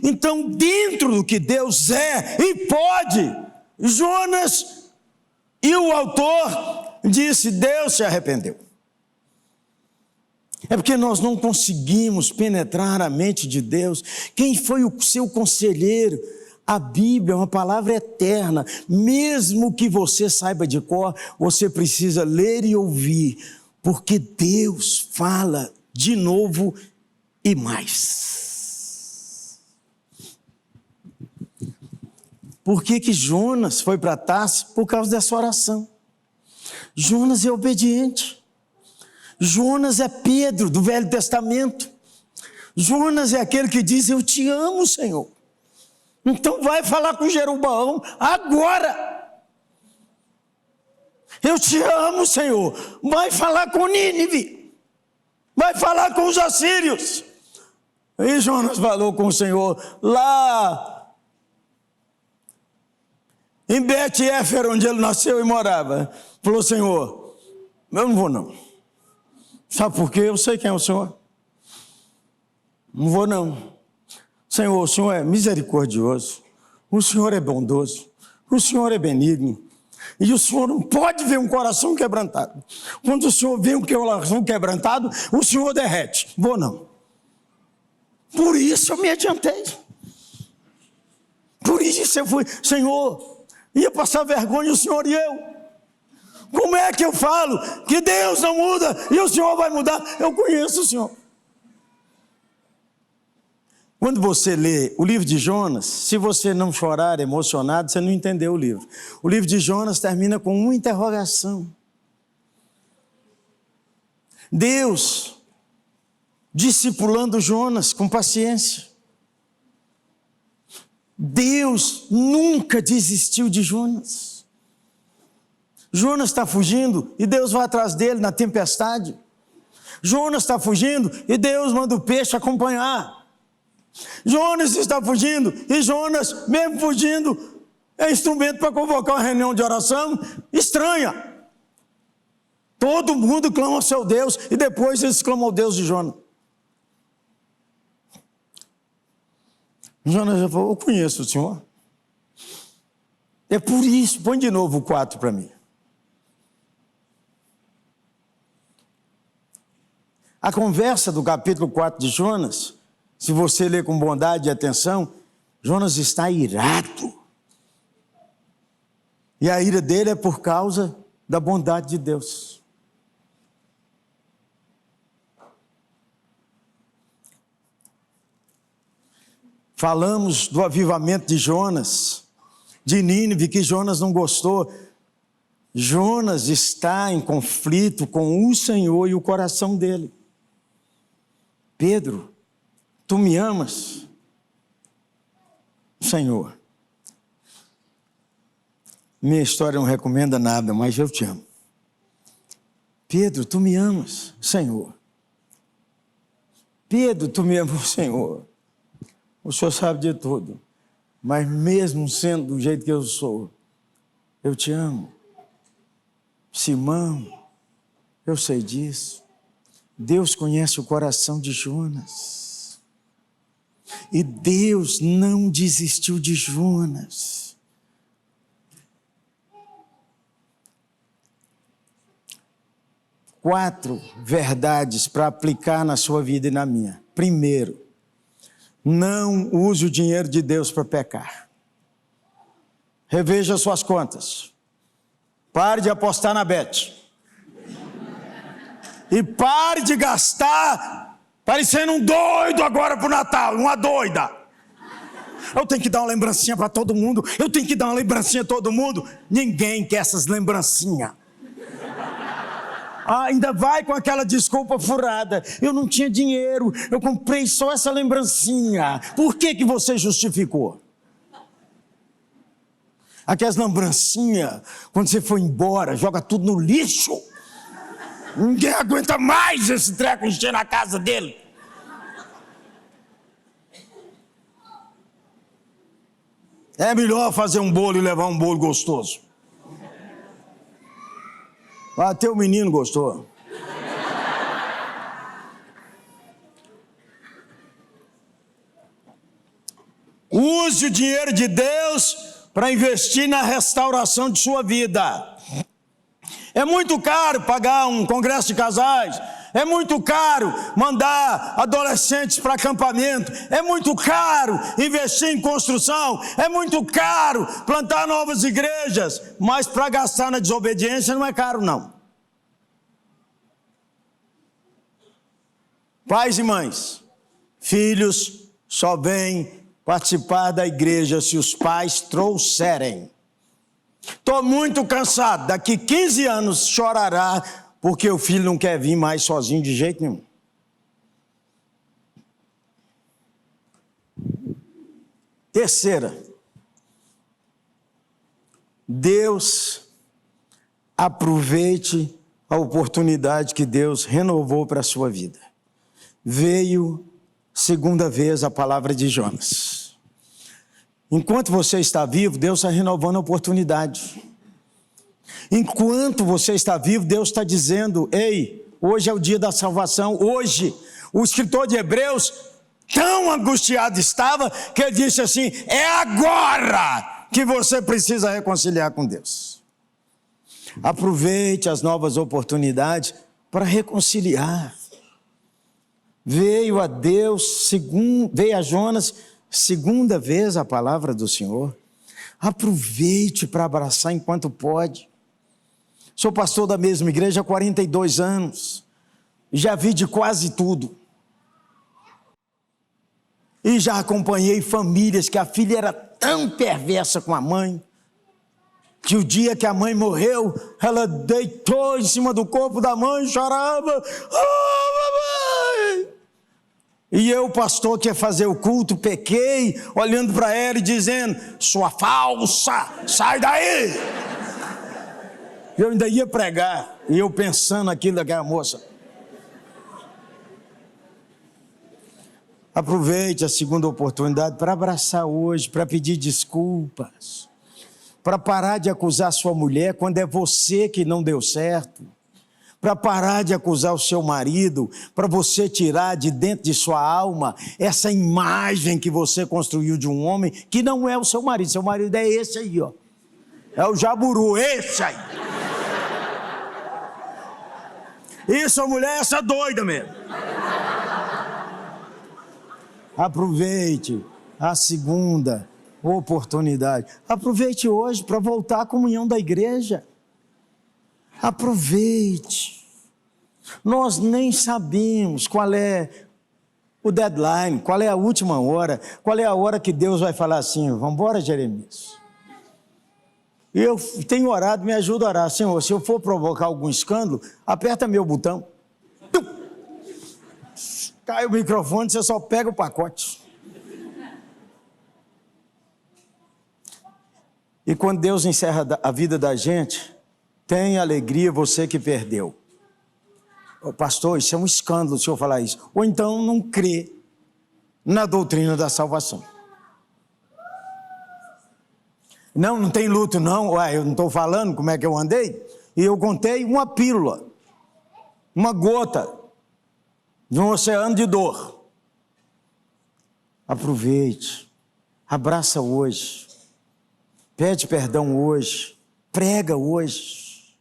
Então, dentro do que Deus é e pode, Jonas e o autor disse: Deus se arrependeu. É porque nós não conseguimos penetrar a mente de Deus. Quem foi o seu conselheiro? A Bíblia é uma palavra eterna. Mesmo que você saiba de cor, você precisa ler e ouvir, porque Deus fala de novo e mais. Por que que Jonas foi para Tarso? Por causa dessa oração. Jonas é obediente. Jonas é Pedro do Velho Testamento. Jonas é aquele que diz: eu te amo, Senhor. Então vai falar com Jeroboão agora. Eu te amo, Senhor. Vai falar com Nínive. Vai falar com os assírios. E Jonas falou com o Senhor lá em Bet-Éfer, onde ele nasceu e morava. Falou: Senhor, eu não vou não. Sabe por quê? Eu sei quem é o Senhor. Não vou não. Senhor, o Senhor é misericordioso. O Senhor é bondoso. O Senhor é benigno. E o Senhor não pode ver um coração quebrantado. Quando o Senhor vê um coração quebrantado, o Senhor derrete. Vou não. Por isso eu me adiantei. Por isso eu fui. Senhor, ia passar vergonha o Senhor e eu. Como é que eu falo que Deus não muda e o Senhor vai mudar? Eu conheço o Senhor. Quando você lê o livro de Jonas, se você não chorar emocionado, você não entendeu o livro. O livro de Jonas termina com uma interrogação. Deus discipulando Jonas com paciência. Deus nunca desistiu de Jonas. Jonas está fugindo e Deus vai atrás dele na tempestade. Jonas está fugindo e Deus manda o peixe acompanhar. Jonas está fugindo e Jonas, mesmo fugindo, é instrumento para convocar uma reunião de oração estranha. Todo mundo clama ao seu Deus e depois eles clamam ao Deus de Jonas. Jonas já falou: eu conheço o Senhor. É por isso, põe de novo o 4 para mim. A conversa do capítulo 4 de Jonas, se você ler com bondade e atenção, Jonas está irado. E a ira dele é por causa da bondade de Deus. Falamos do avivamento de Jonas, de Nínive, que Jonas não gostou. Jonas está em conflito com o Senhor e o coração dele. Pedro, tu me amas? Senhor, minha história não recomenda nada, mas eu te amo. Pedro, tu me amas? Senhor. Pedro, tu me amas, Senhor. O Senhor sabe de tudo, mas mesmo sendo do jeito que eu sou, eu te amo. Simão, eu sei disso. Deus conhece o coração de Jonas. E Deus não desistiu de Jonas. Quatro verdades para aplicar na sua vida e na minha. Primeiro, não use o dinheiro de Deus para pecar. Reveja suas contas. Pare de apostar na Bet. E pare de gastar parecendo um doido agora para o Natal, uma doida. Eu tenho que dar uma lembrancinha para todo mundo, eu tenho que dar uma lembrancinha a todo mundo. Ninguém quer essas lembrancinhas. Ainda vai com aquela desculpa furada. Eu não tinha dinheiro, eu comprei só essa lembrancinha. Por que você justificou? Aquelas lembrancinhas, quando você for embora, joga tudo no lixo. Ninguém aguenta mais esse treco encher na casa dele. É melhor fazer um bolo e levar um bolo gostoso. Até o menino gostou. Use o dinheiro de Deus para investir na restauração de sua vida. É muito caro pagar um congresso de casais. É muito caro mandar adolescentes para acampamento. É muito caro investir em construção. É muito caro plantar novas igrejas. Mas para gastar na desobediência não é caro, não. Pais e mães, filhos só vêm participar da igreja se os pais trouxerem. Estou muito cansado. Daqui 15 anos chorará porque o filho não quer vir mais sozinho de jeito nenhum. Terceira, Deus, aproveite a oportunidade que Deus renovou para a sua vida. Veio segunda vez a palavra de Jonas. Enquanto você está vivo, Deus está renovando a oportunidade. Enquanto você está vivo, Deus está dizendo: ei, hoje é o dia da salvação. Hoje, o escritor de Hebreus, tão angustiado estava, que ele disse assim: é agora que você precisa reconciliar com Deus. Aproveite as novas oportunidades para reconciliar. Veio a Jonas segunda vez a palavra do Senhor. Aproveite para abraçar enquanto pode. Sou pastor da mesma igreja há 42 anos. Já vi de quase tudo. E já acompanhei famílias que a filha era tão perversa com a mãe, que o dia que a mãe morreu, ela deitou em cima do corpo da mãe e chorava. Oh, mamãe! E eu, pastor, que ia fazer o culto, pequei, olhando para ela e dizendo: sua falsa, sai daí! Eu ainda ia pregar, e eu pensando aquilo daquela moça. Aproveite a segunda oportunidade para abraçar hoje, para pedir desculpas, para parar de acusar sua mulher quando é você que não deu certo, para parar de acusar o seu marido, para você tirar de dentro de sua alma essa imagem que você construiu de um homem que não é o seu marido é esse aí, ó. É o jaburu, esse aí. Isso, a mulher, essa doida mesmo. Aproveite a segunda oportunidade. Aproveite hoje para voltar à comunhão da igreja. Aproveite. Nós nem sabemos qual é o deadline, qual é a última hora, qual é a hora que Deus vai falar assim, vamos embora, Jeremias. E eu tenho orado, me ajuda a orar. Senhor, se eu for provocar algum escândalo, aperta meu botão. Cai o microfone, você só pega o pacote. E quando Deus encerra a vida da gente, tem alegria você que perdeu. Oh, pastor, isso é um escândalo o senhor falar isso. Ou então não crê na doutrina da salvação. Não tem luto não. Ué, eu não estou falando como é que eu andei. E eu contei uma pílula, uma gota de um oceano de dor. Aproveite, abraça hoje, pede perdão hoje, prega hoje.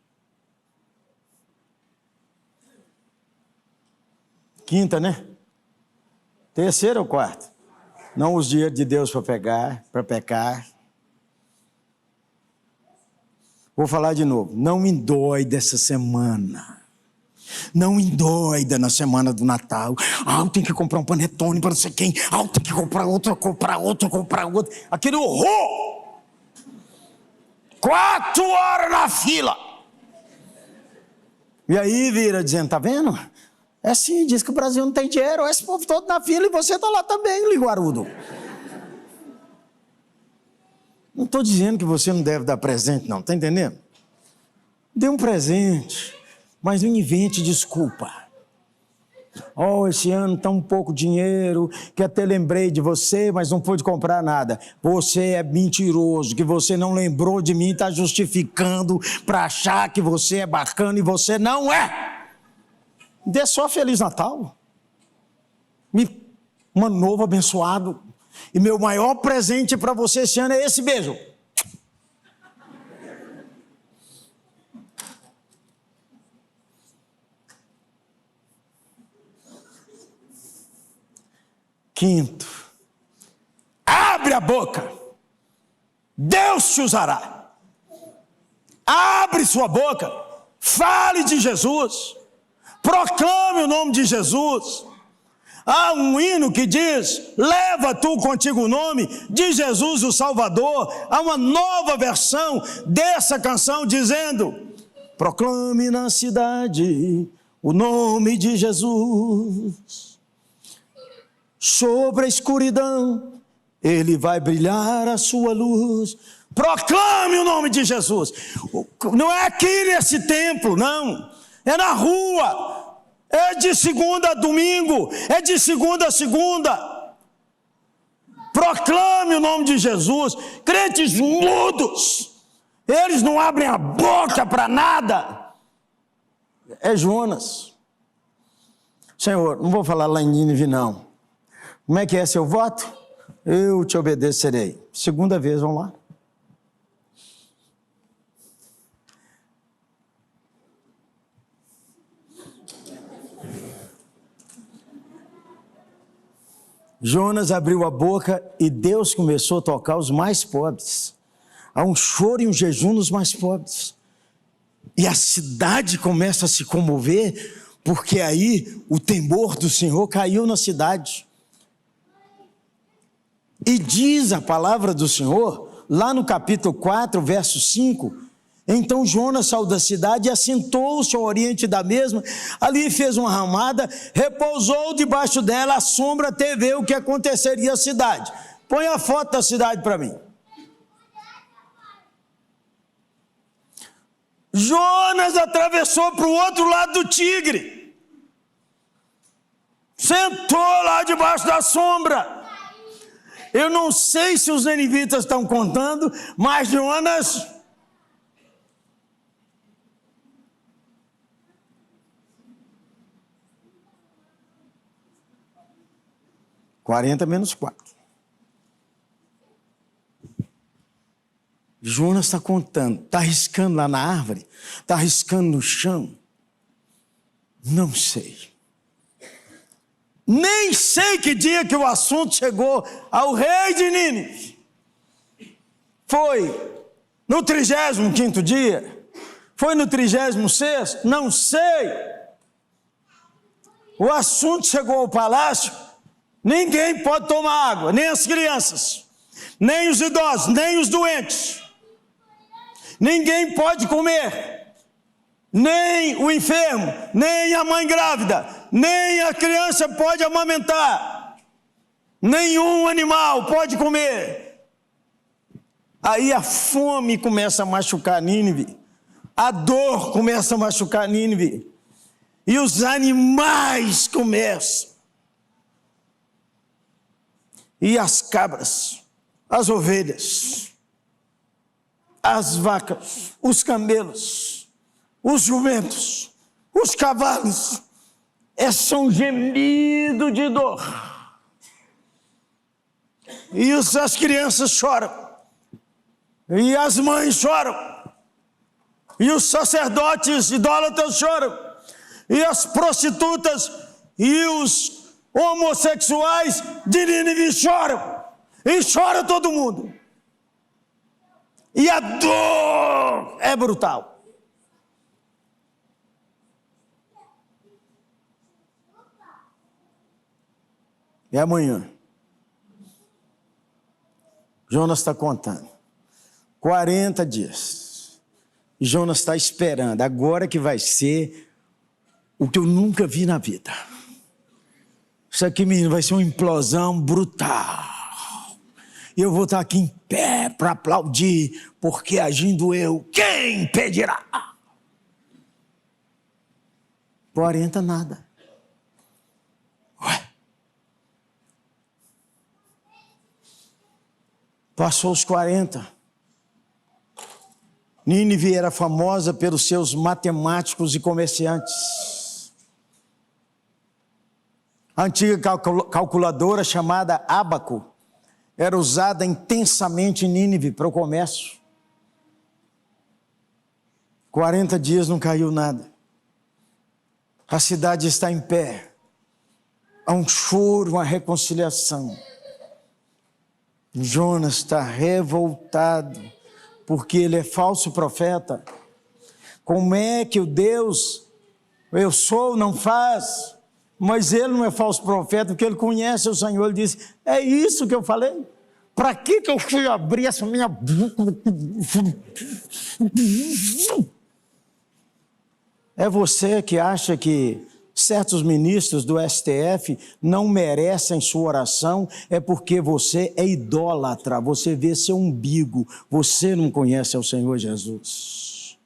Quinta, né? Terceira ou quarta? Não use dinheiro de Deus para pecar. Vou falar de novo, não endoide essa semana. Não endoida na semana do Natal. Eu tenho que comprar um panetone para não sei quem. Eu tenho que comprar outro. Aquele horror! 4 horas na fila. E aí vira dizendo, tá vendo? É assim, diz que o Brasil não tem dinheiro. Esse povo todo na fila e você está lá também, liguarudo. Não estou dizendo que você não deve dar presente, não, está entendendo? Dê um presente, mas não invente desculpa. Esse ano está um pouco dinheiro, que até lembrei de você, mas não pude comprar nada. Você é mentiroso, que você não lembrou de mim, está justificando para achar que você é bacana e você não é. Dê só Feliz Natal. Um ano novo abençoado. E meu maior presente para você esse ano é esse beijo. Quinto, abre a boca, Deus te usará. Abre sua boca, fale de Jesus, proclame o nome de Jesus. Há um hino que diz, leva tu contigo o nome de Jesus o Salvador. Há uma nova versão dessa canção dizendo, proclame na cidade o nome de Jesus. Sobre a escuridão, ele vai brilhar a sua luz. Proclame o nome de Jesus. Não é aqui nesse templo, não. É na rua. É de segunda a domingo, é de segunda a segunda. Proclame o nome de Jesus. Crentes mudos, eles não abrem a boca para nada. É Jonas. Senhor, não vou falar lá em Nínive não. Como é que é seu voto? Eu te obedecerei. Segunda vez, vamos lá. Jonas abriu a boca e Deus começou a tocar os mais pobres. Há um choro e um jejum nos mais pobres. E a cidade começa a se comover, porque aí o temor do Senhor caiu na cidade. E diz a palavra do Senhor, lá no capítulo 4, verso 5, então Jonas saiu da cidade e assentou-se ao oriente da mesma, ali fez uma ramada, repousou debaixo dela à sombra até ver o que aconteceria à cidade. Põe a foto da cidade para mim. Jonas atravessou para o outro lado do tigre. Sentou lá debaixo da sombra. Eu não sei se os ninivitas estão contando, mas Jonas... 40 menos 4. Jonas está contando, está riscando lá na árvore, está riscando no chão. Não sei. Nem sei que dia que o assunto chegou ao rei de Nínive. Foi no 35º dia? Foi no 36º? Não sei. O assunto chegou ao palácio. Ninguém pode tomar água, nem as crianças, nem os idosos, nem os doentes. Ninguém pode comer, nem o enfermo, nem a mãe grávida, nem a criança pode amamentar. Nenhum animal pode comer. Aí a fome começa a machucar Nínive, a dor começa a machucar Nínive, e os animais começam. E as cabras, as ovelhas, as vacas, os camelos, os jumentos, os cavalos, são gemido de dor. E as crianças choram, e as mães choram, e os sacerdotes idólatras choram, e as prostitutas e os homossexuais de Nínive choram, e chora todo mundo. E a dor é brutal. E amanhã, Jonas está contando, 40 dias, e Jonas está esperando, agora que vai ser o que eu nunca vi na vida. Isso aqui, menino, vai ser uma implosão brutal. E eu vou estar aqui em pé para aplaudir, porque agindo eu, quem impedirá? 40 nada. Ué. Passou os 40. Nínive era famosa pelos seus matemáticos e comerciantes. A antiga calculadora chamada ábaco era usada intensamente em Nínive para o comércio. 40 dias não caiu nada. A cidade está em pé. Há um choro, uma reconciliação. Jonas está revoltado porque ele é falso profeta. Como é que o Deus eu sou não faz? Mas ele não é falso profeta, porque ele conhece o Senhor. Ele disse, é isso que eu falei? Para que eu fui abrir essa minha boca? É você que acha que certos ministros do STF não merecem sua oração, é porque você é idólatra, você vê seu umbigo, você não conhece o Senhor Jesus.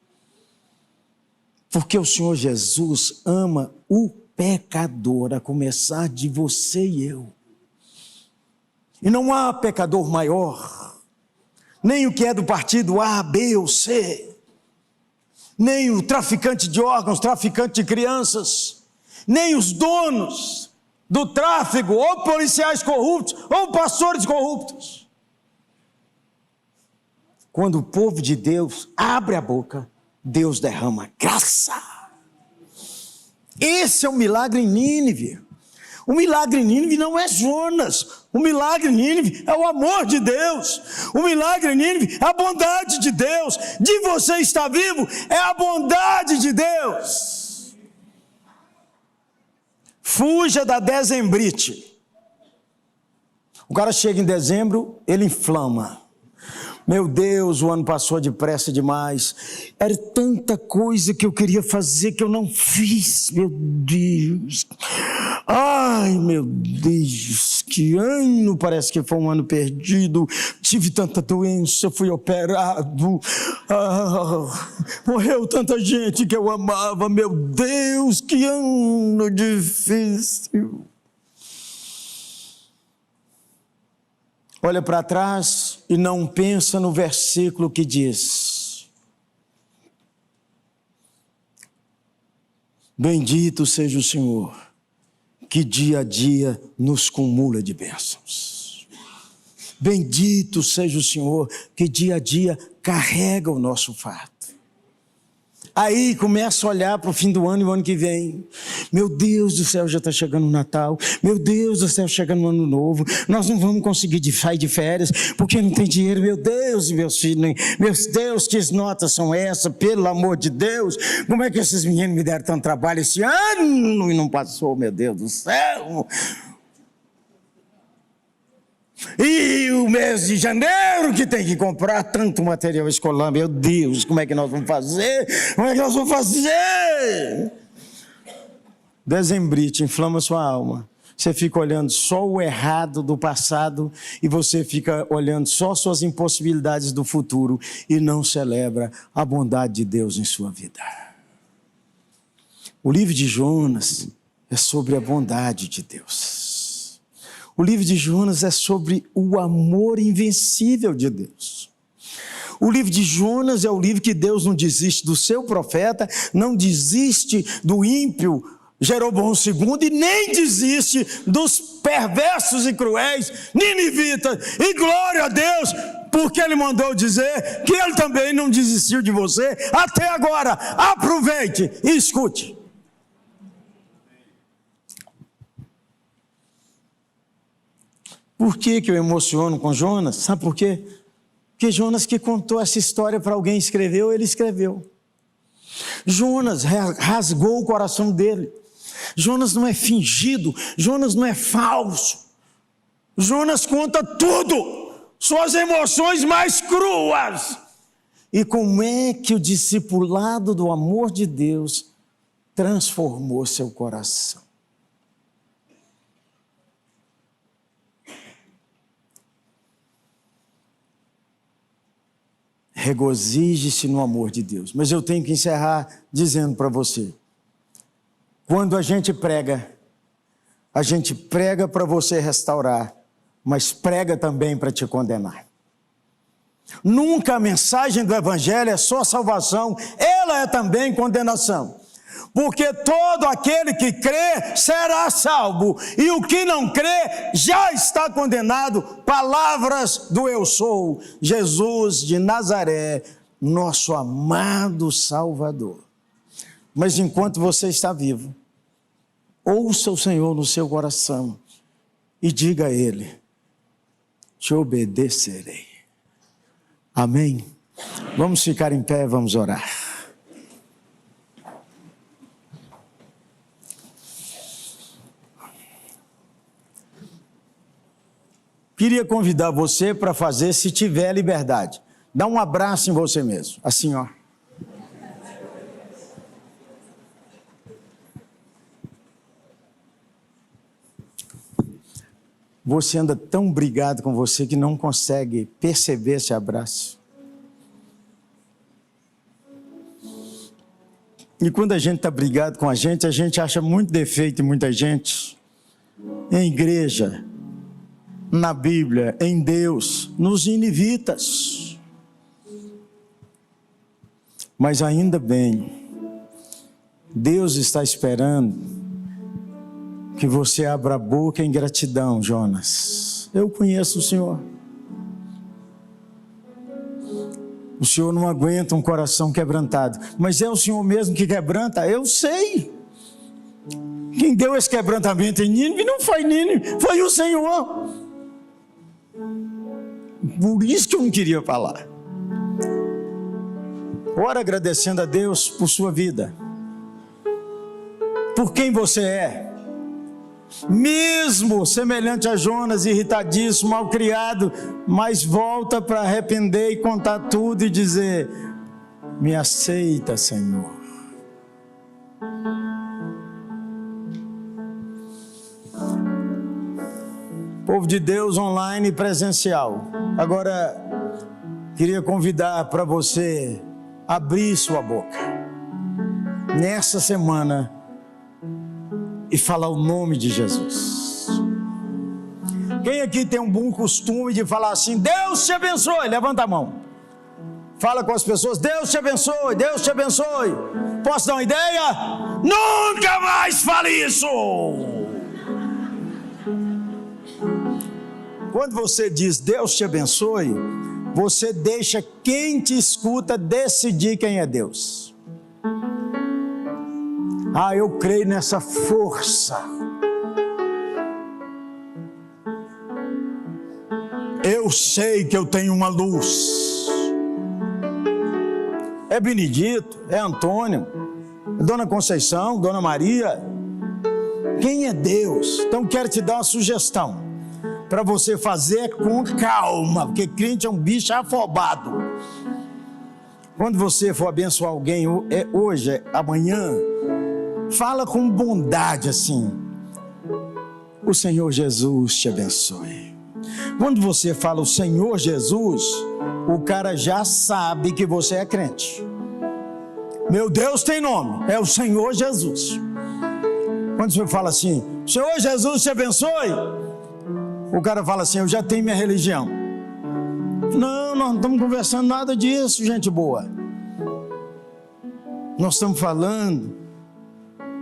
Porque o Senhor Jesus ama o pecador, a começar de você e eu. E não há pecador maior, nem o que é do partido A, B ou C, nem o traficante de órgãos, traficante de crianças, nem os donos do tráfico, ou policiais corruptos, ou pastores corruptos. Quando o povo de Deus abre a boca, Deus derrama graça. Esse é o milagre em Nínive. O milagre em Nínive não é Jonas. O milagre em Nínive é o amor de Deus. O milagre em Nínive é a bondade de Deus. De você estar vivo é a bondade de Deus. Fuja da dezembrite. O cara chega em dezembro, ele inflama. Meu Deus, o ano passou depressa demais. Era tanta coisa que eu queria fazer que eu não fiz. Meu Deus. Ai, meu Deus. que ano, parece que foi um ano perdido, tive tanta doença, fui operado, morreu tanta gente que eu amava, meu Deus, que ano difícil. Olha para trás e não pensa no versículo que diz: bendito seja o Senhor, que dia a dia nos cumula de bênçãos. Bendito seja o Senhor, que dia a dia carrega o nosso fardo. Aí começa a olhar para o fim do ano e o ano que vem. Meu Deus do céu, já está chegando o Natal. Meu Deus do céu, chegando o Ano Novo. Nós não vamos conseguir sair de férias porque não tem dinheiro. Meu Deus, e meus filhos, meu Deus, que notas são essas? Pelo amor de Deus, como é que esses meninos me deram tanto trabalho esse ano e não passou, meu Deus do céu? E o mês de janeiro que tem que comprar tanto material escolar, meu Deus, como é que nós vamos fazer? Como é que nós vamos fazer? Dezembrite inflama sua alma. Você fica olhando só o errado do passado e você fica olhando só suas impossibilidades do futuro e não celebra a bondade de Deus em sua vida. O livro de Jonas é sobre a bondade de Deus. O livro de Jonas é sobre o amor invencível de Deus. O livro de Jonas é o livro que Deus não desiste do seu profeta, não desiste do ímpio Jeroboão II e nem desiste dos perversos e cruéis ninivitas. E glória a Deus, porque Ele mandou dizer que Ele também não desistiu de você até agora. Aproveite e escute. Por que eu emociono com Jonas? Sabe por quê? Porque Jonas que contou essa história para alguém escreveu, ele escreveu. Jonas rasgou o coração dele. Jonas não é fingido, Jonas não é falso. Jonas conta tudo, suas emoções mais cruas. E como é que o discipulado do amor de Deus transformou seu coração? Regozije-se no amor de Deus. Mas eu tenho que encerrar dizendo para você: quando a gente prega para você restaurar, mas prega também para te condenar. Nunca a mensagem do Evangelho é só salvação, ela é também condenação. Porque todo aquele que crê será salvo, e o que não crê já está condenado. Palavras do eu sou, Jesus de Nazaré, nosso amado Salvador. Mas enquanto você está vivo, ouça o Senhor no seu coração e diga a Ele: te obedecerei. Amém? Vamos ficar em pé, vamos orar. Queria convidar você para fazer, se tiver liberdade. Dá um abraço em você mesmo, assim, ó. Você anda tão brigado com você que não consegue perceber esse abraço. E quando a gente está brigado com a gente acha muito defeito em muita gente. Em igreja, na Bíblia, em Deus, nos ninivitas. Mas ainda bem, Deus está esperando que você abra a boca em gratidão, Jonas. Eu conheço o Senhor. O Senhor não aguenta um coração quebrantado. Mas é o Senhor mesmo que quebranta? Eu sei. Quem deu esse quebrantamento em Nínive não foi Nínive, foi o Senhor. Por isso que eu não queria falar. Ora agradecendo a Deus por sua vida, por quem você é. Mesmo semelhante a Jonas, irritadíssimo, malcriado, mas volta para arrepender e contar tudo e dizer: me aceita, Senhor. Povo de Deus online e presencial. Agora, queria convidar para você abrir sua boca nessa semana e falar o nome de Jesus. Quem aqui tem um bom costume de falar assim: Deus te abençoe? Levanta a mão. Fala com as pessoas: Deus te abençoe, Deus te abençoe. Posso dar uma ideia? Nunca mais fale isso. Quando você diz Deus te abençoe, você deixa quem te escuta decidir quem é Deus. Ah, eu creio nessa força. Eu sei que eu tenho uma luz. É Benedito, é Antônio, é Dona Conceição, Dona Maria. Quem é Deus? Então quero te dar uma sugestão para você fazer com calma, porque crente é um bicho afobado. Quando você for abençoar alguém hoje, amanhã, fala com bondade assim: o Senhor Jesus te abençoe. Quando você fala o Senhor Jesus, o cara já sabe que você é crente. Meu Deus tem nome, é o Senhor Jesus. Quando você fala assim: Senhor Jesus te abençoe, o cara fala assim: eu já tenho minha religião. Não, nós não estamos conversando nada disso, gente boa. Nós estamos falando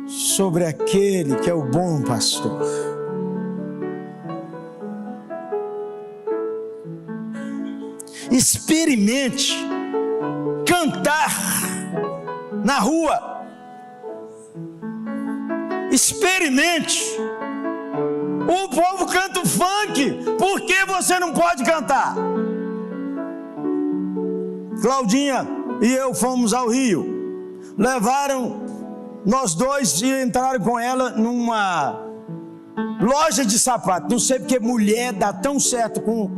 sobre aquele que é o bom pastor. Experimente cantar na rua. Experimente. O povo canta o funk, por que você não pode cantar? Claudinha e eu fomos ao Rio, levaram nós dois e entraram com ela numa loja de sapato. Não sei porque mulher dá tão certo com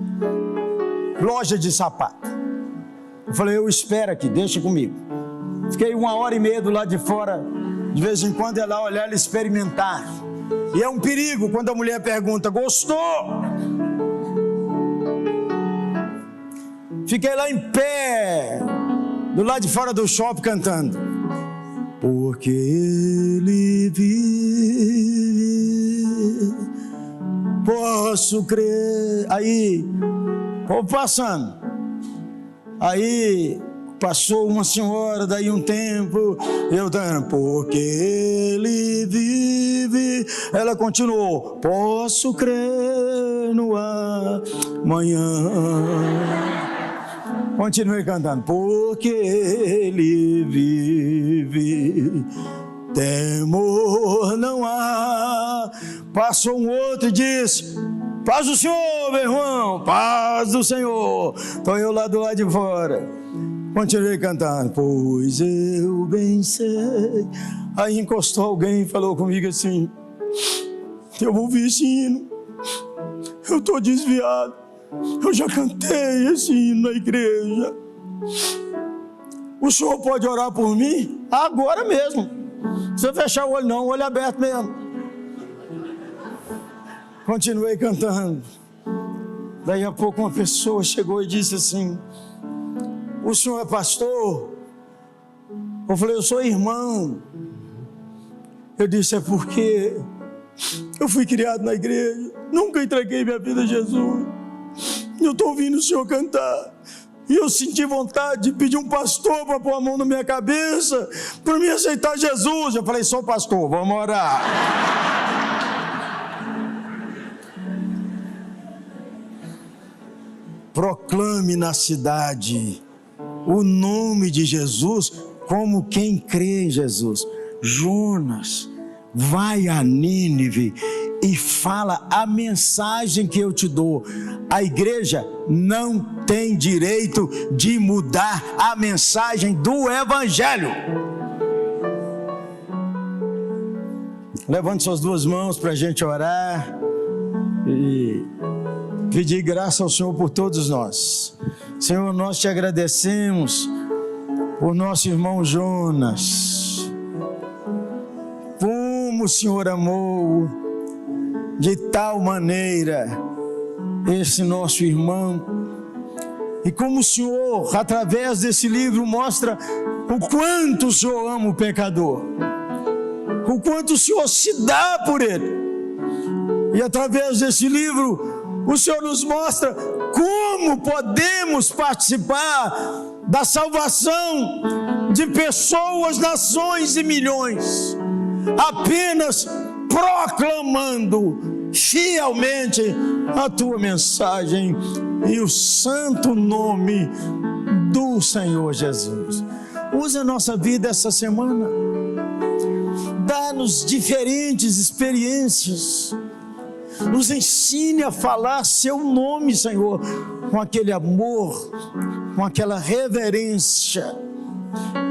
loja de sapato. Eu falei: eu espero aqui, deixa comigo. Fiquei 1h30 do lado de fora, de vez em quando ia lá olhar e experimentar. E é um perigo quando a mulher pergunta: gostou? Fiquei lá em pé, do lado de fora do shopping, cantando: porque Ele vive, posso crer. Aí, povo passando. Aí passou uma senhora, daí um tempo, eu dando: porque Ele vive. Ela continuou: posso crer no amanhã. Continuei cantando: porque Ele vive, temor não há. Passou um outro e disse: paz do Senhor, meu irmão, paz do Senhor. Estou eu lá do lado de fora. Continuei cantando: pois eu bem sei. Aí encostou alguém e falou comigo assim: eu ouvi esse hino, eu estou desviado, eu já cantei esse hino na igreja. O senhor pode orar por mim? Agora mesmo. Não precisa fechar o olho não, o olho aberto mesmo. Continuei cantando. Daí a pouco uma pessoa chegou e disse assim: o senhor é pastor? Eu falei: eu sou irmão. Eu disse: é porque eu fui criado na igreja, nunca entreguei minha vida a Jesus. Eu estou ouvindo o senhor cantar e eu senti vontade de pedir um pastor para pôr a mão na minha cabeça para me aceitar Jesus. Eu falei: sou pastor, vamos orar. Proclame na cidade o nome de Jesus como quem crê em Jesus. Jonas, vai a Nínive e fala a mensagem que eu te dou. A igreja não tem direito de mudar a mensagem do Evangelho. Levante suas duas mãos para a gente orar e pedir graça ao Senhor por todos nós. Senhor, nós te agradecemos por nosso irmão Jonas. Como o Senhor amou de tal maneira esse nosso irmão. E como o Senhor, através desse livro, mostra o quanto o Senhor ama o pecador, o quanto o Senhor se dá por ele. E através desse livro, o Senhor nos mostra como podemos participar da salvação de pessoas, nações e milhões, apenas proclamando fielmente a tua mensagem e o santo nome do Senhor Jesus. Usa a nossa vida essa semana, dá-nos diferentes experiências, nos ensine a falar seu nome, Senhor, com aquele amor, com aquela reverência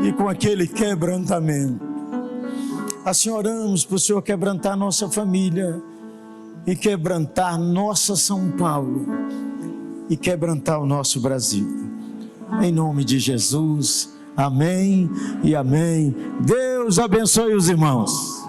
e com aquele quebrantamento. Assim oramos para o Senhor quebrantar nossa família e quebrantar nossa São Paulo e quebrantar o nosso Brasil. Em nome de Jesus, amém e amém. Deus abençoe os irmãos.